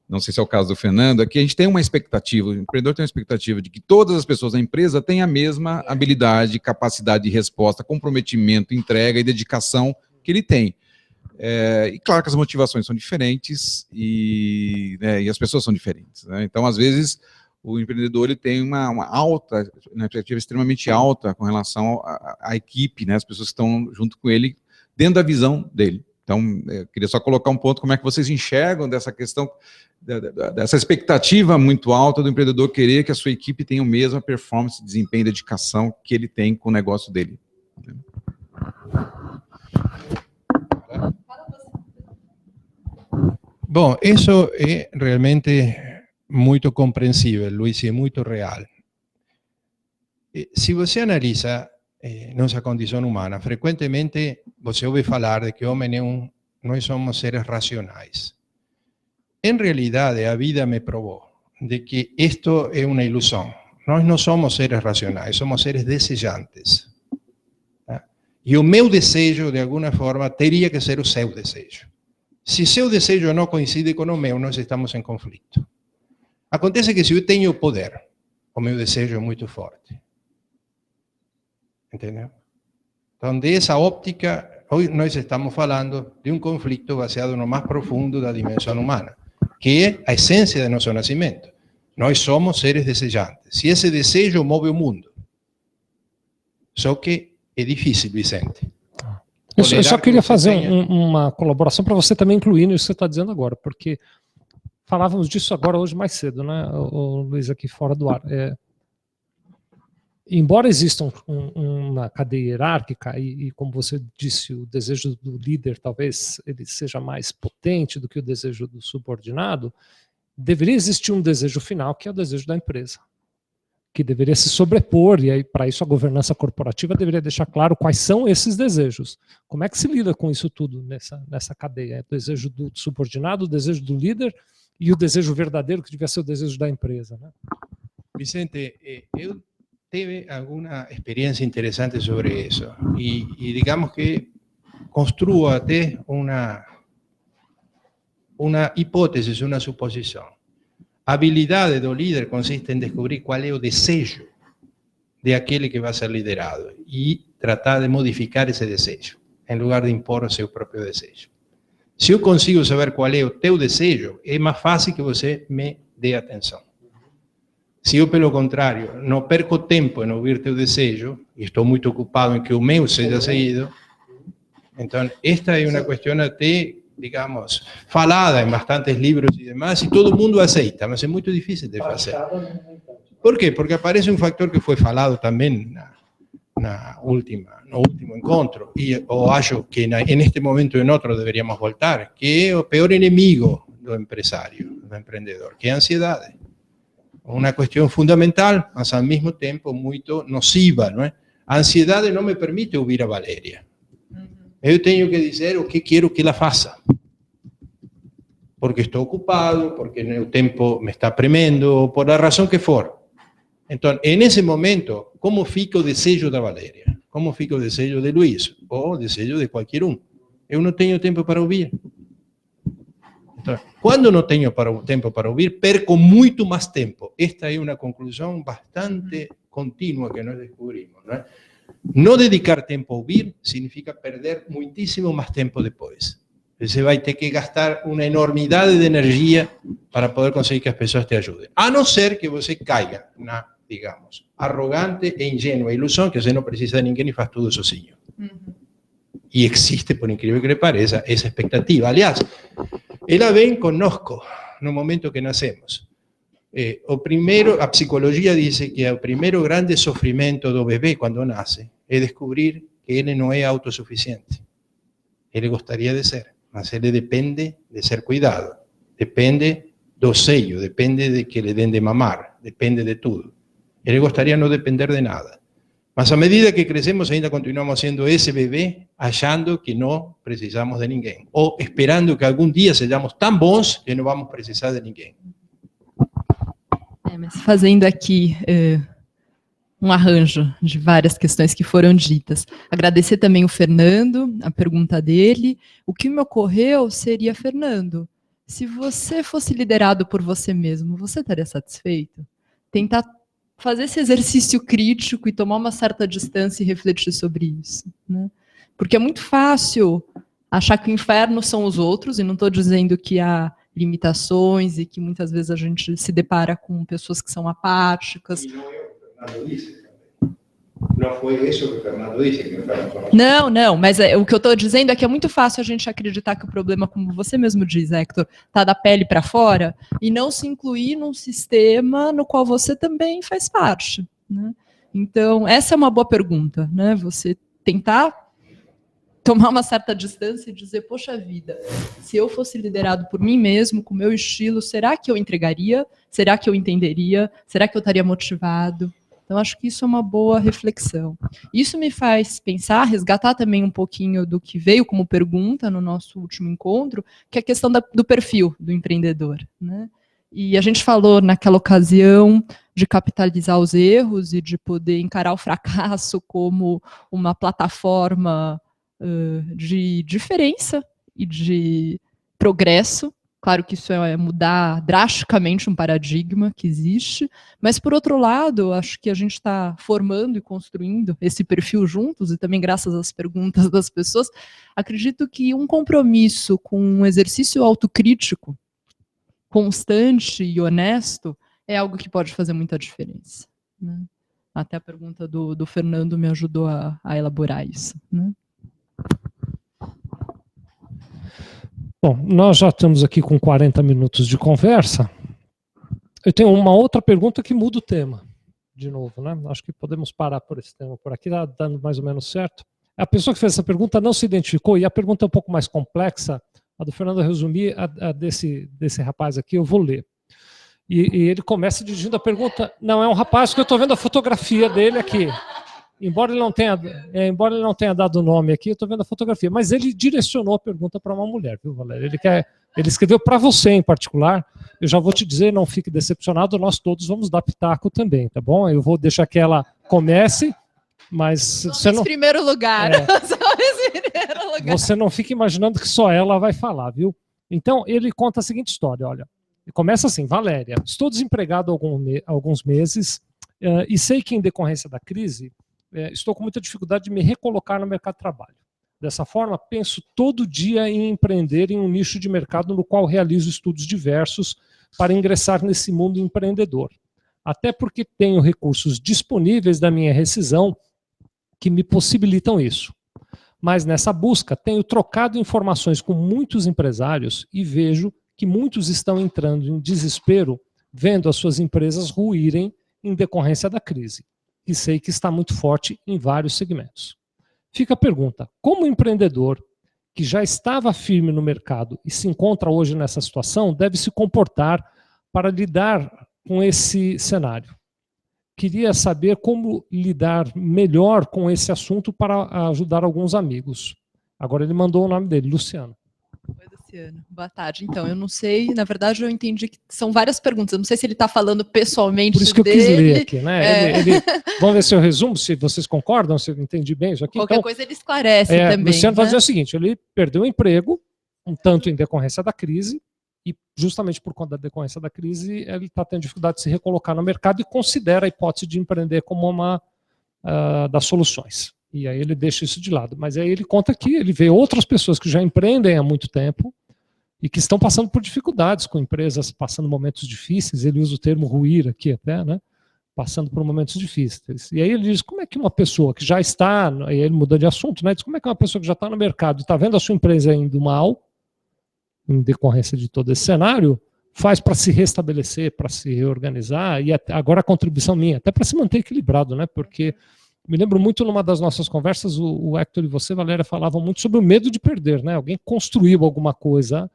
não sei se é o caso do Fernando, é que a gente tem uma expectativa, o empreendedor tem uma expectativa de que todas as pessoas da empresa tenham a mesma habilidade, capacidade de resposta, comprometimento, entrega e dedicação que ele tem. E claro que as motivações são diferentes e as pessoas são diferentes, né? Então, às vezes, o empreendedor ele tem uma alta, uma expectativa extremamente alta com relação à equipe, né? As pessoas que estão junto com ele, dentro da visão dele. Então, eu queria só colocar um ponto, como é que vocês enxergam dessa questão, dessa expectativa muito alta do empreendedor querer que a sua equipe tenha a mesma performance, desempenho e dedicação que ele tem com o negócio dele. Bom, isso é realmente muito compreensível, Luiz, e é muito real. Se você analisa nossa condição humana, frequentemente você ouve falar de que o homem nós somos seres racionais. Em realidade, a vida me provou de que isto é uma ilusão. Nós não somos seres racionais, somos seres desejantes. E o meu desejo, de alguma forma, teria que ser o seu desejo. Se seu desejo não coincide com o meu, nós estamos em conflito. Acontece que se eu tenho poder, o meu desejo é muito forte. Entendeu? Então, dessa óptica, hoje nós estamos falando de um conflito baseado no mais profundo da dimensão humana, que é a essência de nosso nascimento. Nós somos seres desejantes. E esse desejo move o mundo. Só que é difícil, Vicente. Eu só queria fazer uma colaboração para você também incluir nisso que você está dizendo agora, porque falávamos disso agora hoje mais cedo, né, o Luiz, aqui fora do ar. Embora exista uma cadeia hierárquica, e como você disse, o desejo do líder talvez ele seja mais potente do que o desejo do subordinado, deveria existir um desejo final, que é o desejo da empresa, que deveria se sobrepor, e aí para isso a governança corporativa deveria deixar claro quais são esses desejos. Como é que se lida com isso tudo nessa cadeia? O desejo do subordinado, o desejo do líder e o desejo verdadeiro, que devia ser o desejo da empresa, né? Vicente, eu tive alguma experiência interessante sobre isso, e digamos que construo até uma hipótese, uma suposição. A habilidade do líder consiste em descobrir qual é o desejo de aquele que vai ser liderado e tratar de modificar esse desejo, em lugar de impor o seu próprio desejo. Se eu consigo saber qual é o teu desejo, é mais fácil que você me dê atenção. Se eu, pelo contrário, não perco tempo em ouvir teu desejo, e estou muito ocupado em que o meu seja seguido, então esta é uma questão até, digamos, falada em bastantes livros e demais, e todo mundo aceita, mas é muito difícil de fazer. Por quê? Porque aparece um fator que foi falado também no último encontro, e eu acho que neste momento e em outro deveríamos voltar, que é o pior inimigo do empresário, do empreendedor, que é a ansiedade. Uma questão fundamental, mas ao mesmo tempo muito nociva, não é? A ansiedade não me permite ouvir a Valéria. Eu tenho que dizer o que quero que ela faça. Porque estou ocupado, porque o tempo me está premendo, por a razão que for. Então, nesse momento, como fica o desejo da Valéria? Como fica o desejo de Luiz? Ou o desejo de qualquer um? Eu não tenho tempo para ouvir. Então, quando não tenho tempo para ouvir, perco muito mais tempo. Esta é uma conclusão bastante contínua que nós descobrimos, não é? Não dedicar tempo a ouvir significa perder muitíssimo mais tempo depois. Você vai ter que gastar uma enormidade de energia para poder conseguir que as pessoas te ajudem. A não ser que você caiga na, digamos, arrogante e ingênua ilusão que você não precisa de ninguém e faz tudo sozinho. E existe, por incrível que lhe pareça, essa expectativa. Aliás, ela vem conosco no momento que nascemos. A psicologia diz que o primeiro grande sofrimento do bebê quando nasce é descobrir que ele não é autossuficiente. Ele gostaria de ser, mas ele depende de ser cuidado, depende do seio, depende de que lhe den de mamar, depende de tudo. Ele gostaria de não depender de nada. Mas à medida que crescemos, ainda continuamos sendo esse bebê, achando que não precisamos de ninguém. Ou esperando que algum dia sejamos tão bons que não vamos precisar de ninguém. Mas fazendo aqui um arranjo de várias questões que foram ditas. Agradecer também o Fernando, a pergunta dele. O que me ocorreu seria, Fernando, se você fosse liderado por você mesmo, você estaria satisfeito? Tentar fazer esse exercício crítico e tomar uma certa distância e refletir sobre isso, né? Porque é muito fácil achar que o inferno são os outros, e não estou dizendo que há limitações e que muitas vezes a gente se depara com pessoas que são apáticas. E não é o que o Fernando disse também. Não foi isso que o Fernando disse. Que o Fernando falou. Não, mas o que eu estou dizendo é que é muito fácil a gente acreditar que o problema, como você mesmo diz, Hector, está da pele para fora e não se incluir num sistema no qual você também faz parte, né? Então, essa é uma boa pergunta, né? Você tentar tomar uma certa distância e dizer, poxa vida, se eu fosse liderado por mim mesmo, com o meu estilo, será que eu entregaria? Será que eu entenderia? Será que eu estaria motivado? Então, acho que isso é uma boa reflexão. Isso me faz pensar, resgatar também um pouquinho do que veio como pergunta no nosso último encontro, que é a questão do perfil do empreendedor, né? E a gente falou naquela ocasião de capitalizar os erros e de poder encarar o fracasso como uma plataforma de diferença e de progresso. Claro que isso é mudar drasticamente um paradigma que existe, mas, por outro lado, acho que a gente está formando e construindo esse perfil juntos, e também graças às perguntas das pessoas, acredito que um compromisso com um exercício autocrítico constante e honesto é algo que pode fazer muita diferença, né? Até a pergunta do Fernando me ajudou a elaborar isso, né? Bom, nós já estamos aqui com 40 minutos de conversa. Eu tenho uma outra pergunta que muda o tema, de novo, né? Acho que podemos parar por esse tema por aqui, está dando mais ou menos certo. A pessoa que fez essa pergunta não se identificou, e a pergunta é um pouco mais complexa. A do Fernando resumir, a desse rapaz aqui, eu vou ler. E ele começa dirigindo a pergunta, não, é um rapaz que eu estou vendo a fotografia dele aqui. Embora ele não tenha dado o nome aqui, eu estou vendo a fotografia. Mas ele direcionou a pergunta para uma mulher, viu, Valéria? Ele escreveu para você em particular. Eu já vou te dizer, não fique decepcionado, nós todos vamos dar pitaco também, tá bom? Eu vou deixar que ela comece, mas você não... primeiro lugar. Primeiro lugar. Você não fica imaginando que só ela vai falar, viu? Então, ele conta a seguinte história, olha. Ele começa assim, Valéria, estou desempregado há alguns meses e sei que em decorrência da crise, estou com muita dificuldade de me recolocar no mercado de trabalho. Dessa forma, penso todo dia em empreender em um nicho de mercado no qual realizo estudos diversos para ingressar nesse mundo empreendedor. Até porque tenho recursos disponíveis da minha rescisão que me possibilitam isso. Mas nessa busca, tenho trocado informações com muitos empresários e vejo que muitos estão entrando em desespero vendo as suas empresas ruírem em decorrência da crise. E sei que está muito forte em vários segmentos. Fica a pergunta, como empreendedor que já estava firme no mercado e se encontra hoje nessa situação, deve se comportar para lidar com esse cenário? Queria saber como lidar melhor com esse assunto para ajudar alguns amigos. Agora ele mandou o nome dele, Luciano. Oi, Luciano. Boa tarde. Então, eu não sei, na verdade eu entendi que são várias perguntas. Eu não sei se ele está falando pessoalmente dele. Por isso que dele. eu quis ler aqui, né? Vamos ver se eu resumo, se vocês concordam, se eu entendi bem isso aqui. Qualquer então, coisa ele esclarece também. Luciano vai dizer o seguinte, ele perdeu o emprego, um tanto em decorrência da crise, e justamente por conta da decorrência da crise, ele está tendo dificuldade de se recolocar no mercado e considera a hipótese de empreender como uma das soluções. E aí ele deixa isso de lado. Mas aí ele conta que ele vê outras pessoas que já empreendem há muito tempo e que estão passando por dificuldades com empresas, passando momentos difíceis. Ele usa o termo ruir aqui até, né? Passando por momentos difíceis. E aí ele diz, como é que uma pessoa que já está, aí ele muda de assunto, né? Diz, como é que uma pessoa que já está no mercado e está vendo a sua empresa indo mal, em decorrência de todo esse cenário, faz para se restabelecer, para se reorganizar, e agora a contribuição minha, até para se manter equilibrado, né? Porque me lembro muito numa das nossas conversas, o Hector e você, Valéria, falavam muito sobre o medo de perder, né? Alguém construiu alguma coisa,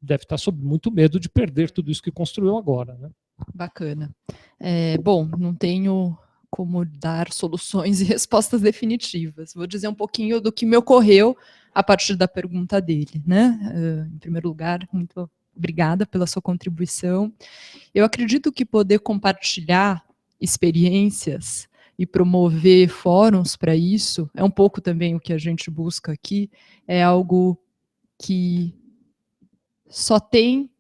deve estar sob muito medo de perder tudo isso que construiu agora, né? Bacana. Bom, não tenho como dar soluções e respostas definitivas. Vou dizer um pouquinho do que me ocorreu a partir da pergunta dele, né? Em primeiro lugar, muito obrigada pela sua contribuição. Eu acredito que poder compartilhar experiências e promover fóruns para isso, é um pouco também o que a gente busca aqui, é algo que só tem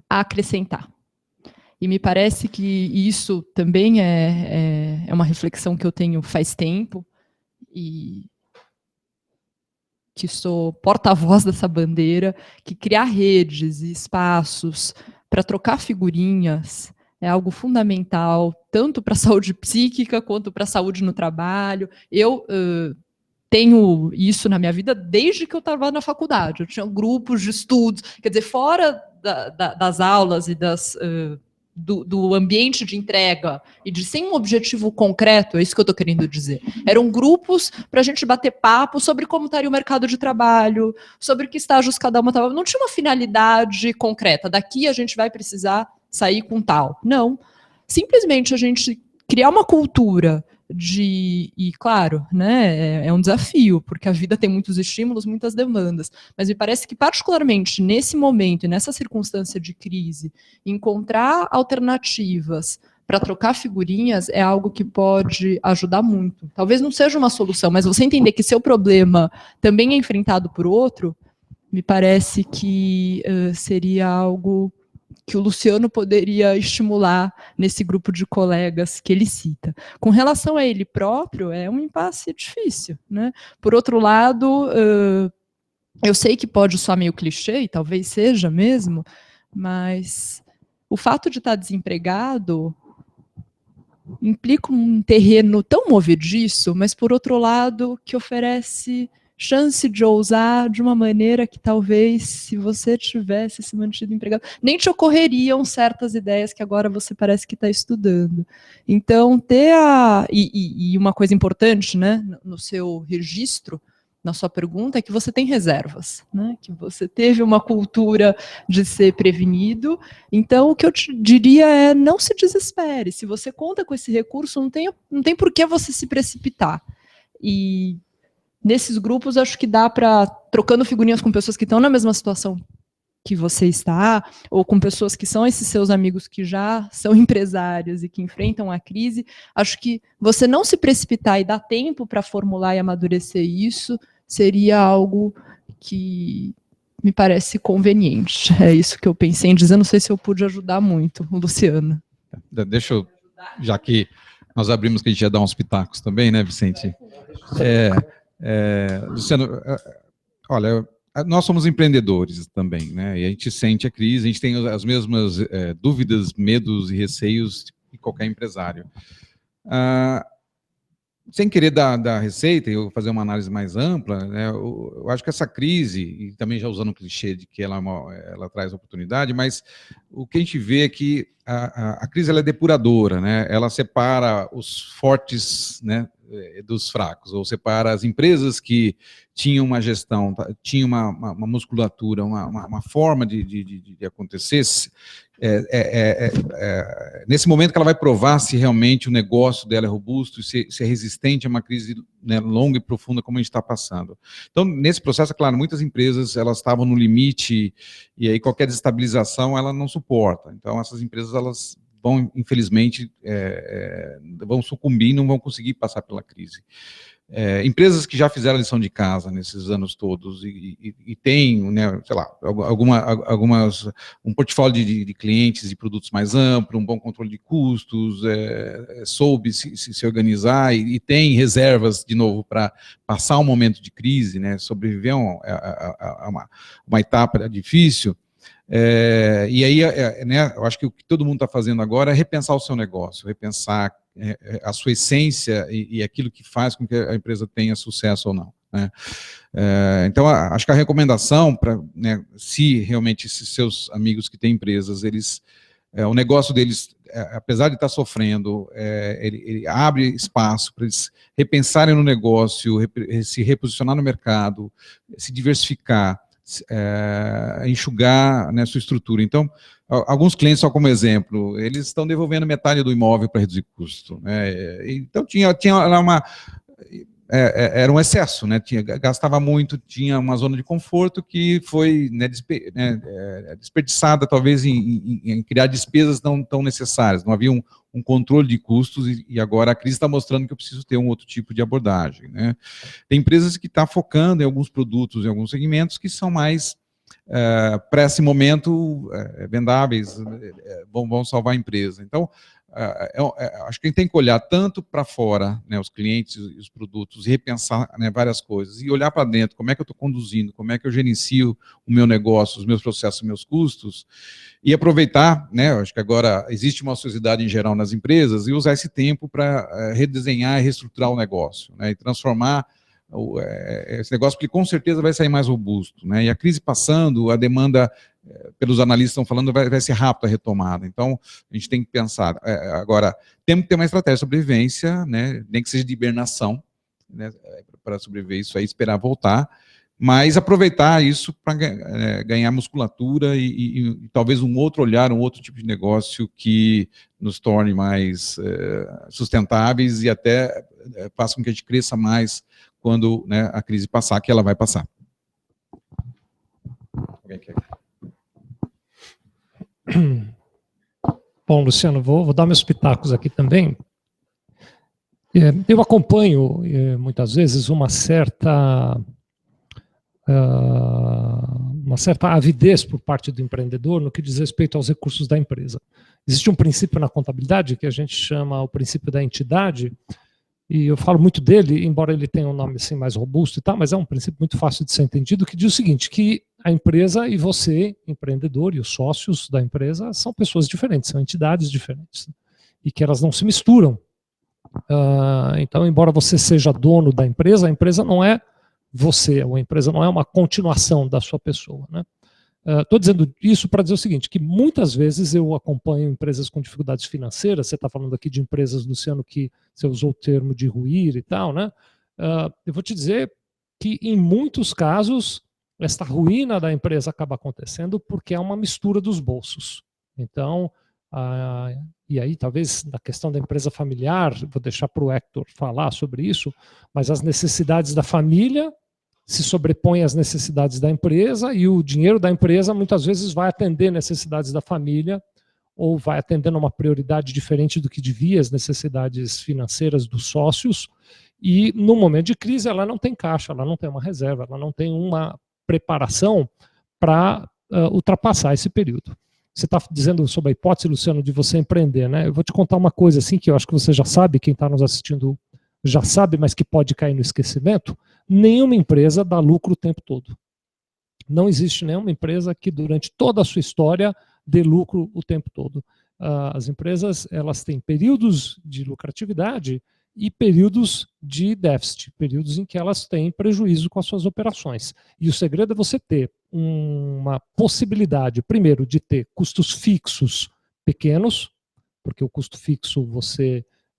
a acrescentar. E me parece que isso também é uma reflexão que eu tenho faz tempo, e que sou porta-voz dessa bandeira, que criar redes e espaços para trocar figurinhas é algo fundamental, tanto para a saúde psíquica quanto para a saúde no trabalho. Eu tenho isso na minha vida desde que eu estava na faculdade. Eu tinha grupos de estudos, quer dizer, fora das aulas e do ambiente de entrega e de sem um objetivo concreto, é isso que eu estou querendo dizer. Eram grupos para a gente bater papo sobre como estaria o mercado de trabalho, sobre que estágios cada uma estava. Não tinha uma finalidade concreta. Daqui a gente vai precisar sair com tal. Não. Simplesmente a gente criar uma cultura e claro, né, é um desafio, porque a vida tem muitos estímulos, muitas demandas, mas me parece que particularmente nesse momento e nessa circunstância de crise, encontrar alternativas para trocar figurinhas é algo que pode ajudar muito. Talvez não seja uma solução, mas você entender que seu problema também é enfrentado por outro, me parece que seria algo que o Luciano poderia estimular nesse grupo de colegas que ele cita. Com relação a ele próprio, é um impasse difícil, né? Por outro lado, eu sei que pode soar meio clichê, e talvez seja mesmo, mas o fato de estar desempregado implica um terreno tão movediço, mas por outro lado, que oferece chance de ousar de uma maneira que talvez, se você tivesse se mantido empregado, nem te ocorreriam certas ideias que agora você parece que está estudando. Então, e uma coisa importante, né, no seu registro, na sua pergunta, é que você tem reservas, né? Que você teve uma cultura de ser prevenido. Então, o que eu te diria é, não se desespere. Se você conta com esse recurso, não tem por que você se precipitar. E nesses grupos, acho que dá para, trocando figurinhas com pessoas que estão na mesma situação que você está, ou com pessoas que são esses seus amigos que já são empresários e que enfrentam a crise, acho que você não se precipitar e dar tempo para formular e amadurecer isso seria algo que me parece conveniente. É isso que eu pensei em dizer, não sei se eu pude ajudar muito, Luciano. Deixa eu, já que nós abrimos que a gente ia dar uns pitacos também, né, Vicente? Luciano, olha, nós somos empreendedores também, né? E a gente sente a crise, a gente tem as mesmas dúvidas, medos e receios de qualquer empresário. Sem querer dar receita e eu fazer uma análise mais ampla, né, eu acho que essa crise, e também já usando o clichê de que ela traz oportunidade, mas o que a gente vê é que a crise ela é depuradora, né? Ela separa os fortes, né, dos fracos, ou separa as empresas que tinham uma gestão, tinham uma musculatura, uma forma de acontecer. Nesse momento que ela vai provar se realmente o negócio dela é robusto, se é resistente a uma crise, né, longa e profunda como a gente está passando. Então, nesse processo, é claro, muitas empresas elas estavam no limite e aí qualquer desestabilização ela não suporta. Então, essas empresas elas vão, infelizmente, vão sucumbir e não vão conseguir passar pela crise. Empresas que já fizeram a lição de casa nesses anos todos e têm, né, sei lá, um portfólio de clientes e produtos mais amplo, um bom controle de custos, soube se organizar e tem reservas, de novo, para passar um momento de crise, né, sobreviver a uma etapa difícil. E aí, né, eu acho que o que todo mundo está fazendo agora é repensar o seu negócio, repensar a sua essência e aquilo que faz com que a empresa tenha sucesso ou não, né? Então, acho que a recomendação, né, se realmente esses seus amigos que têm empresas, o negócio deles, apesar de estar sofrendo, ele abre espaço para eles repensarem no negócio, se reposicionar no mercado, se diversificar, enxugar, né, sua estrutura. Então, alguns clientes, só como exemplo, eles estão devolvendo metade do imóvel para reduzir custo, né? Então, tinha era um excesso, né? Gastava muito, tinha uma zona de conforto que foi, né, desperdiçada, talvez, em criar despesas não tão necessárias. Não havia um controle de custos e agora a crise está mostrando que eu preciso ter um outro tipo de abordagem, né? Tem empresas que estão focando em alguns produtos, em alguns segmentos que são mais, para esse momento, vendáveis, vão salvar a empresa. Então, acho que a gente tem que olhar tanto para fora, né, os clientes e os produtos, e repensar, né, várias coisas, e olhar para dentro, como é que eu estou conduzindo, como é que eu gerencio o meu negócio, os meus processos, os meus custos, e aproveitar, né, acho que agora existe uma ociosidade em geral nas empresas, e usar esse tempo para redesenhar e reestruturar o negócio, né, e transformar esse negócio, porque com certeza vai sair mais robusto, né? E a crise passando, a demanda, pelos analistas estão falando, vai ser rápida a retomada. Então, a gente tem que pensar. Agora, temos que ter uma estratégia de sobrevivência, né? Nem que seja de hibernação, né, para sobreviver isso aí, esperar voltar, mas aproveitar isso para ganhar musculatura e talvez um outro olhar, um outro tipo de negócio que nos torne mais sustentáveis e até faça com que a gente cresça mais quando, né, a crise passar, que ela vai passar. Alguém quer? Bom, Luciano, vou dar meus pitacos aqui também. Eu acompanho, muitas vezes, uma certa avidez por parte do empreendedor no que diz respeito aos recursos da empresa. Existe um princípio na contabilidade que a gente chama o princípio da entidade, e eu falo muito dele, embora ele tenha um nome assim mais robusto e tal, mas é um princípio muito fácil de ser entendido, que diz o seguinte, que a empresa e você, empreendedor, e os sócios da empresa são pessoas diferentes, são entidades diferentes, e que elas não se misturam. Então, embora você seja dono da empresa, a empresa não é você, ou a empresa não é uma continuação da sua pessoa, né? Estou dizendo isso para dizer o seguinte, que muitas vezes eu acompanho empresas com dificuldades financeiras, você está falando aqui de empresas, Luciano, que você usou o termo de ruir e tal, né? Eu vou te dizer que em muitos casos esta ruína da empresa acaba acontecendo porque é uma mistura dos bolsos. Então, e aí talvez na questão da empresa familiar, vou deixar para o Hector falar sobre isso, mas as necessidades da família se sobrepõem às necessidades da empresa e o dinheiro da empresa muitas vezes vai atender necessidades da família ou vai atendendo a uma prioridade diferente do que devia, as necessidades financeiras dos sócios, e no momento de crise ela não tem caixa, ela não tem uma reserva, ela não tem uma preparação para ultrapassar esse período. Você está dizendo sobre a hipótese, Luciano, de você empreender, né? Eu vou te contar uma coisa assim que eu acho que você já sabe, quem está nos assistindo já sabe, mas que pode cair no esquecimento. Nenhuma empresa dá lucro o tempo todo. Não existe nenhuma empresa que durante toda a sua história dê lucro o tempo todo. As empresas, elas têm períodos de lucratividade e períodos de déficit, períodos em que elas têm prejuízo com as suas operações. E o segredo é você ter uma possibilidade, primeiro, de ter custos fixos pequenos, porque o custo fixo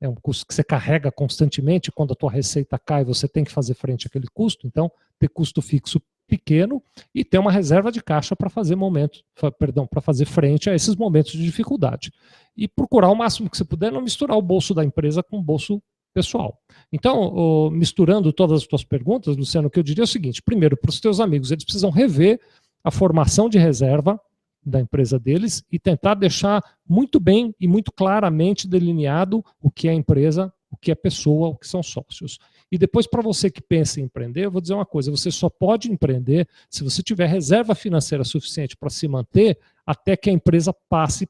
é um custo que você carrega constantemente, quando a tua receita cai, você tem que fazer frente àquele custo, então ter custo fixo pequeno e ter uma reserva de caixa para fazer frente a esses momentos de dificuldade. E procurar o máximo que você puder não misturar o bolso da empresa com o bolso pessoal. Então, misturando todas as tuas perguntas, Luciano, o que eu diria é o seguinte: primeiro, para os teus amigos, eles precisam rever a formação de reserva da empresa deles e tentar deixar muito bem e muito claramente delineado o que é empresa, o que é pessoa, o que são sócios. E depois, para você que pensa em empreender, eu vou dizer uma coisa: você só pode empreender se você tiver reserva financeira suficiente para se manter até que a empresa passe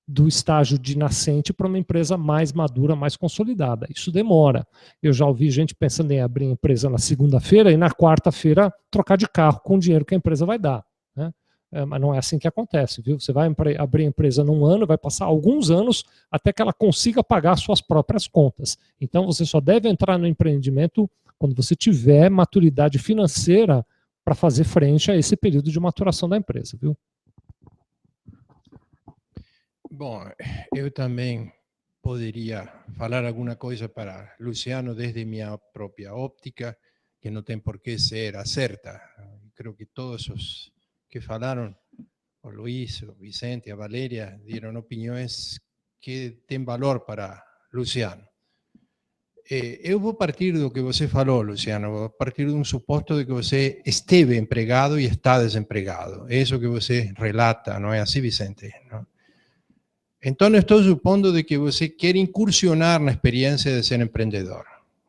do estágio de nascente para uma empresa mais madura, mais consolidada. Isso demora. Eu já ouvi gente pensando em abrir empresa na segunda-feira e na quarta-feira trocar de carro com o dinheiro que a empresa vai dar, né? Mas não é assim que acontece, viu? Você vai abrir a empresa num ano, vai passar alguns anos até que ela consiga pagar suas próprias contas. Então você só deve entrar no empreendimento quando você tiver maturidade financeira para fazer frente a esse período de maturação da empresa, viu? Bom, eu também poderia falar alguma coisa para Luciano desde minha própria óptica, que não tem por que ser a certa. Creo que todos os que falaram, o Luiz, o Vicente, a Valéria, deram opiniões que têm valor para Luciano. Eu vou partir do que você falou, Luciano, vou partir de um suposto de que você esteve empregado e está desempregado. É isso que você relata, não é assim, Vicente? Não? Então, estou supondo de que você quer incursionar na experiência de ser empreendedor.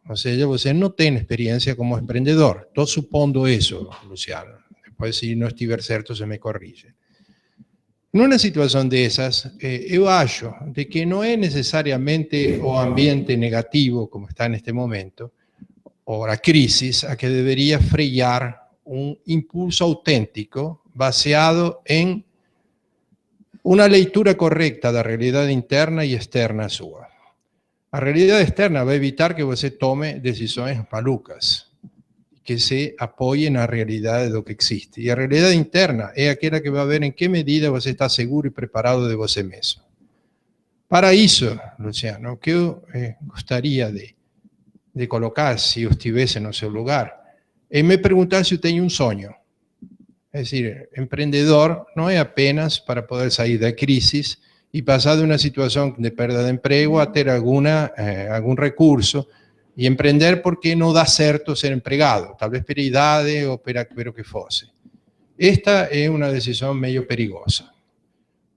Ou seja, você não tem experiência como empreendedor. Estou supondo isso, Luciano. Depois, se não estiver certo, se me corrige. Numa situação dessas, eu acho de que não é necessariamente o ambiente negativo, como está neste momento, ou a crise, a que deveria frear um impulso autêntico baseado em uma leitura correta da realidade interna e externa sua. A realidade externa vai evitar que você tome decisões malucas, que se apoie na realidade do que existe. E a realidade interna é aquela que vai ver em que medida você está seguro e preparado de você mesmo. Para isso, Luciano, o que eu gostaria de colocar, se eu estivesse no seu lugar, é me perguntar se eu tenho um sonho. É decir, empreendedor não é apenas para poder sair da crise e passar de uma situação de perda de emprego a ter algum recurso e empreender porque não dá certo ser empregado, talvez pela idade ou pelo que fosse. Esta é uma decisão meio perigosa,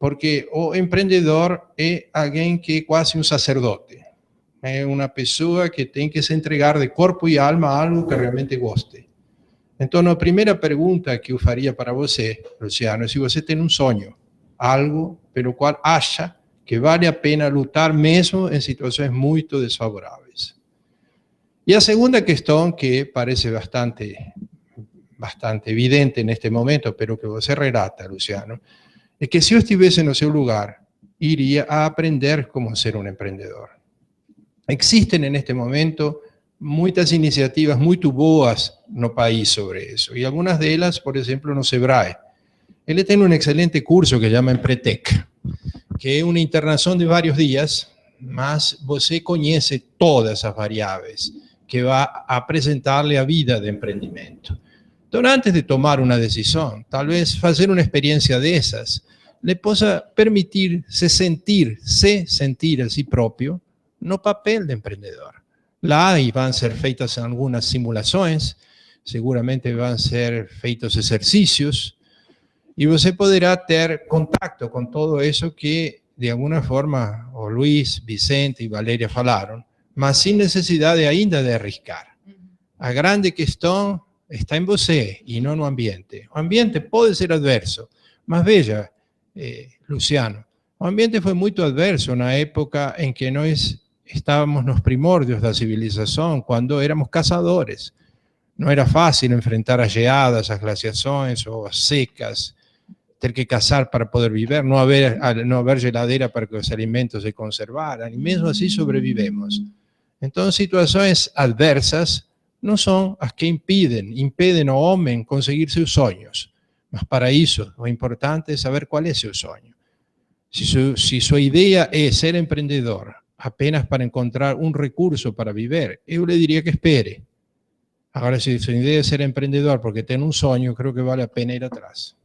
porque o empreendedor é alguém que é quase um sacerdote, é uma pessoa que tem que se entregar de corpo e alma a algo que realmente goste. Então, a primeira pergunta que eu faria para você, Luciano, é se você tem um sonho, algo pelo qual acha que vale a pena lutar mesmo em situações muito desfavoráveis. E a segunda questão, que parece bastante evidente neste momento, pero que você relata, Luciano, é que se eu estivesse no seu lugar, iria a aprender como ser um empreendedor. Existen en este momento muitas iniciativas muito boas no país sobre isso. E algumas delas, por exemplo, no Sebrae. Ele tem um excelente curso que chama Empretec, que é uma internação de vários dias, mas você conhece todas as variáveis que vai apresentar-lhe a vida de empreendimento. Então, antes de tomar uma decisão, talvez fazer uma experiência dessas lhe possa permitir se sentir a si próprio no papel de empreendedor. Lá vão ser feitas algumas simulações, seguramente vão ser feitos exercícios, e você poderá ter contato com todo isso que, de alguma forma, o Luiz, Vicente e Valéria falaram, mas sem necessidade ainda de arriscar. A grande questão está em você e não no ambiente. O ambiente pode ser adverso, mas veja, Luciano, o ambiente foi muito adverso na época em que nós estávamos nos primórdios da civilização, quando éramos caçadores. Não era fácil enfrentar as geadas, as glaciações ou as secas, ter que caçar para poder viver, não haver geladeira para que os alimentos se conservaram, e mesmo assim sobrevivemos. Então, situações adversas não são as que impedem ao homem conseguir seus sonhos. Mas para isso, o importante é saber qual é seu sonho. Se sua ideia é ser empreendedor apenas para encontrar um recurso para viver, eu lhe diria que espere. Agora, se sua ideia é ser empreendedor porque tem um sonho, creo que vale a pena ir atrás.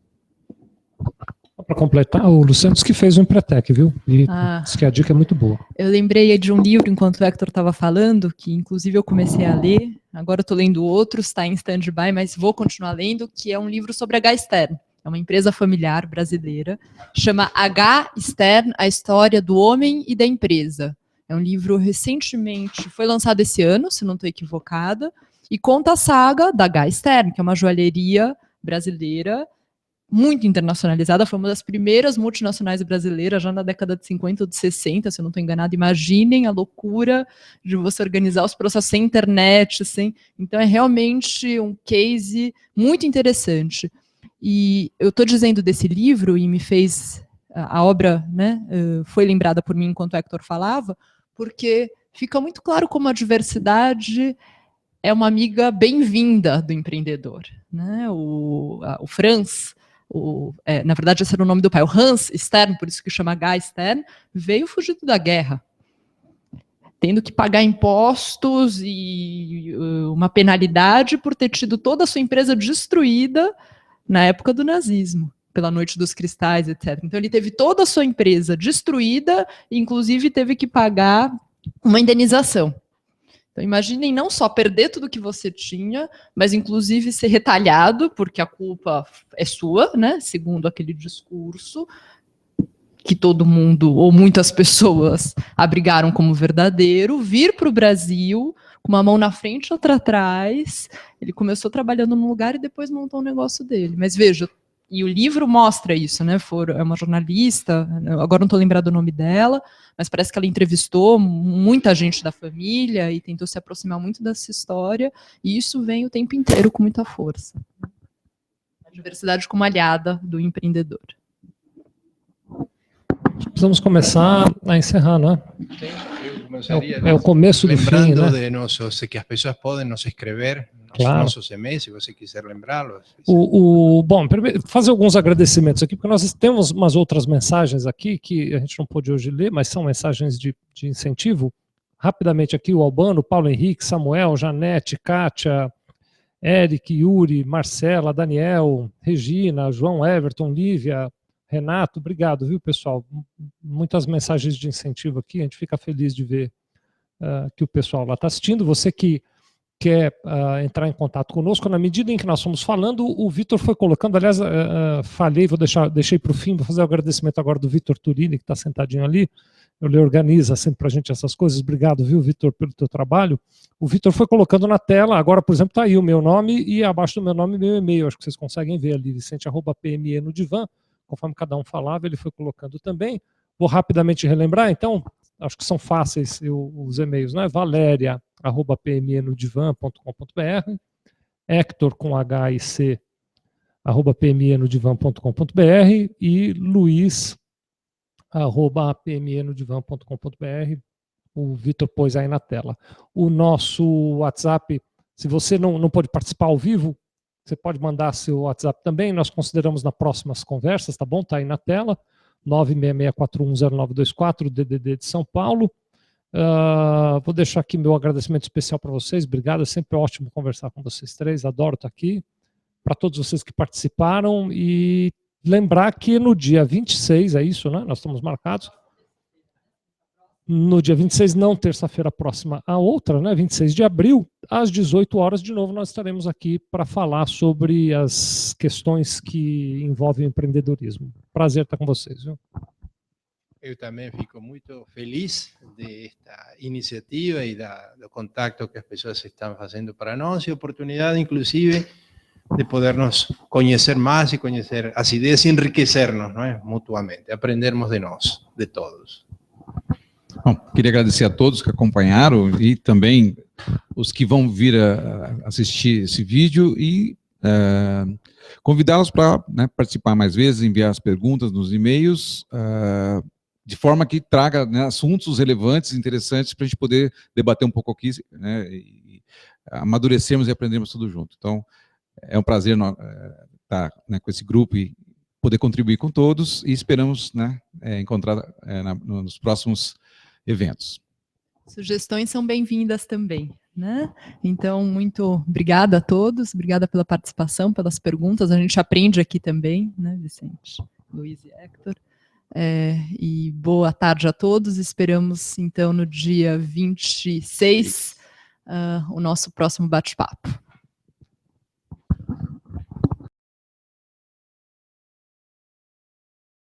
Para completar, o Luciano disse que fez o Empretec, viu? E disse que a dica é muito boa. Eu lembrei de um livro, enquanto o Hector estava falando, que inclusive eu comecei a ler, agora eu estou lendo outro, está em stand-by, mas vou continuar lendo, que é um livro sobre a H Stern. É uma empresa familiar brasileira, chama H Stern, a história do homem e da empresa. É um livro recentemente, foi lançado esse ano, se não estou equivocada, e conta a saga da H Stern, que é uma joalheria brasileira, muito internacionalizada, foi uma das primeiras multinacionais brasileiras, já na década de 50 ou de 60, se eu não estou enganada. Imaginem a loucura de você organizar os processos sem internet, então é realmente um case muito interessante. E eu estou dizendo desse livro, e me fez, a obra, né, foi lembrada por mim enquanto o Hector falava, porque fica muito claro como a diversidade é uma amiga bem-vinda do empreendedor, né? O Franz, na verdade esse era o nome do pai, o Hans Stern, por isso que chama H Stern, veio fugido da guerra, tendo que pagar impostos e uma penalidade por ter tido toda a sua empresa destruída na época do nazismo, pela Noite dos Cristais, etc. Então ele teve toda a sua empresa destruída, e inclusive teve que pagar uma indenização. Então imaginem não só perder tudo que você tinha, mas inclusive ser retalhado, porque a culpa é sua, né? Segundo aquele discurso que todo mundo, ou muitas pessoas, abrigaram como verdadeiro, vir para o Brasil com uma mão na frente e outra atrás. Ele começou trabalhando num lugar e depois montou um negócio dele. Mas veja, e o livro mostra isso, né? É uma jornalista, agora não estou lembrando o nome dela, mas parece que ela entrevistou muita gente da família e tentou se aproximar muito dessa história, e isso vem o tempo inteiro com muita força. A diversidade como aliada do empreendedor. Precisamos começar a encerrar, né? É o começo do fim, né? Lembrando de nossos, que as pessoas podem nos escrever nos nossos e-mails, se você quiser lembrá-los. Bom, fazer alguns agradecimentos aqui, porque nós temos umas outras mensagens aqui que a gente não pôde hoje ler, mas são mensagens de incentivo. Rapidamente aqui, o Albano, Paulo Henrique, Samuel, Janete, Kátia, Eric, Yuri, Marcela, Daniel, Regina, João Everton, Lívia, Renato, obrigado, viu, pessoal? Muitas mensagens de incentivo aqui, a gente fica feliz de ver que o pessoal lá está assistindo. Você que quer entrar em contato conosco, na medida em que nós fomos falando, o Vitor foi colocando, aliás, falei, deixei para o fim, vou fazer o agradecimento agora do Vitor Turini, que está sentadinho ali, ele organiza sempre para a gente essas coisas. Obrigado, viu, Vitor, pelo teu trabalho. O Vitor foi colocando na tela, agora, por exemplo, está aí o meu nome e abaixo do meu nome, meu e-mail, acho que vocês conseguem ver ali, vicente@pme no divã. Conforme cada um falava, ele foi colocando também. Vou rapidamente relembrar, então, acho que são fáceis os e-mails, né? Valeria@pmenodivan.com.br, Hector com H e C, @pmenodivan.com.br e Luiz@pmenodivan.com.br. o Vitor pôs aí na tela. O nosso WhatsApp, se você não pode participar ao vivo, você pode mandar seu WhatsApp também, nós consideramos nas próximas conversas, tá bom? Tá aí na tela, 966410924, DDD de São Paulo. Vou deixar aqui meu agradecimento especial para vocês, obrigado, é sempre ótimo conversar com vocês três, adoro estar aqui. Para todos vocês que participaram, e lembrar que no dia 26, é isso, né? Nós estamos marcados. No dia 26, não terça-feira próxima, a outra, né, 26 de abril, às 18 horas, de novo, nós estaremos aqui para falar sobre as questões que envolvem o empreendedorismo. Prazer estar com vocês. Viu? Eu também fico muito feliz desta iniciativa e do contato que as pessoas estão fazendo para nós, e a oportunidade, inclusive, de podernos conhecer mais e conhecer as ideias e enriquecer-nos, não é? Mutuamente, aprendermos de nós, de todos. Bom, queria agradecer a todos que acompanharam e também os que vão vir a assistir esse vídeo e convidá-los para, né, participar mais vezes, enviar as perguntas nos e-mails, de forma que traga, né, assuntos relevantes, interessantes, para a gente poder debater um pouco aqui, né, e amadurecermos e aprendermos tudo junto. Então, é um prazer estar, né, com esse grupo e poder contribuir com todos, e esperamos, né, encontrar nos próximos eventos. Sugestões são bem-vindas também, né? Então, muito obrigada a todos, obrigada pela participação, pelas perguntas, a gente aprende aqui também, né, Vicente, Luiz e Hector, e boa tarde a todos, esperamos, então, no dia 26, o nosso próximo bate-papo.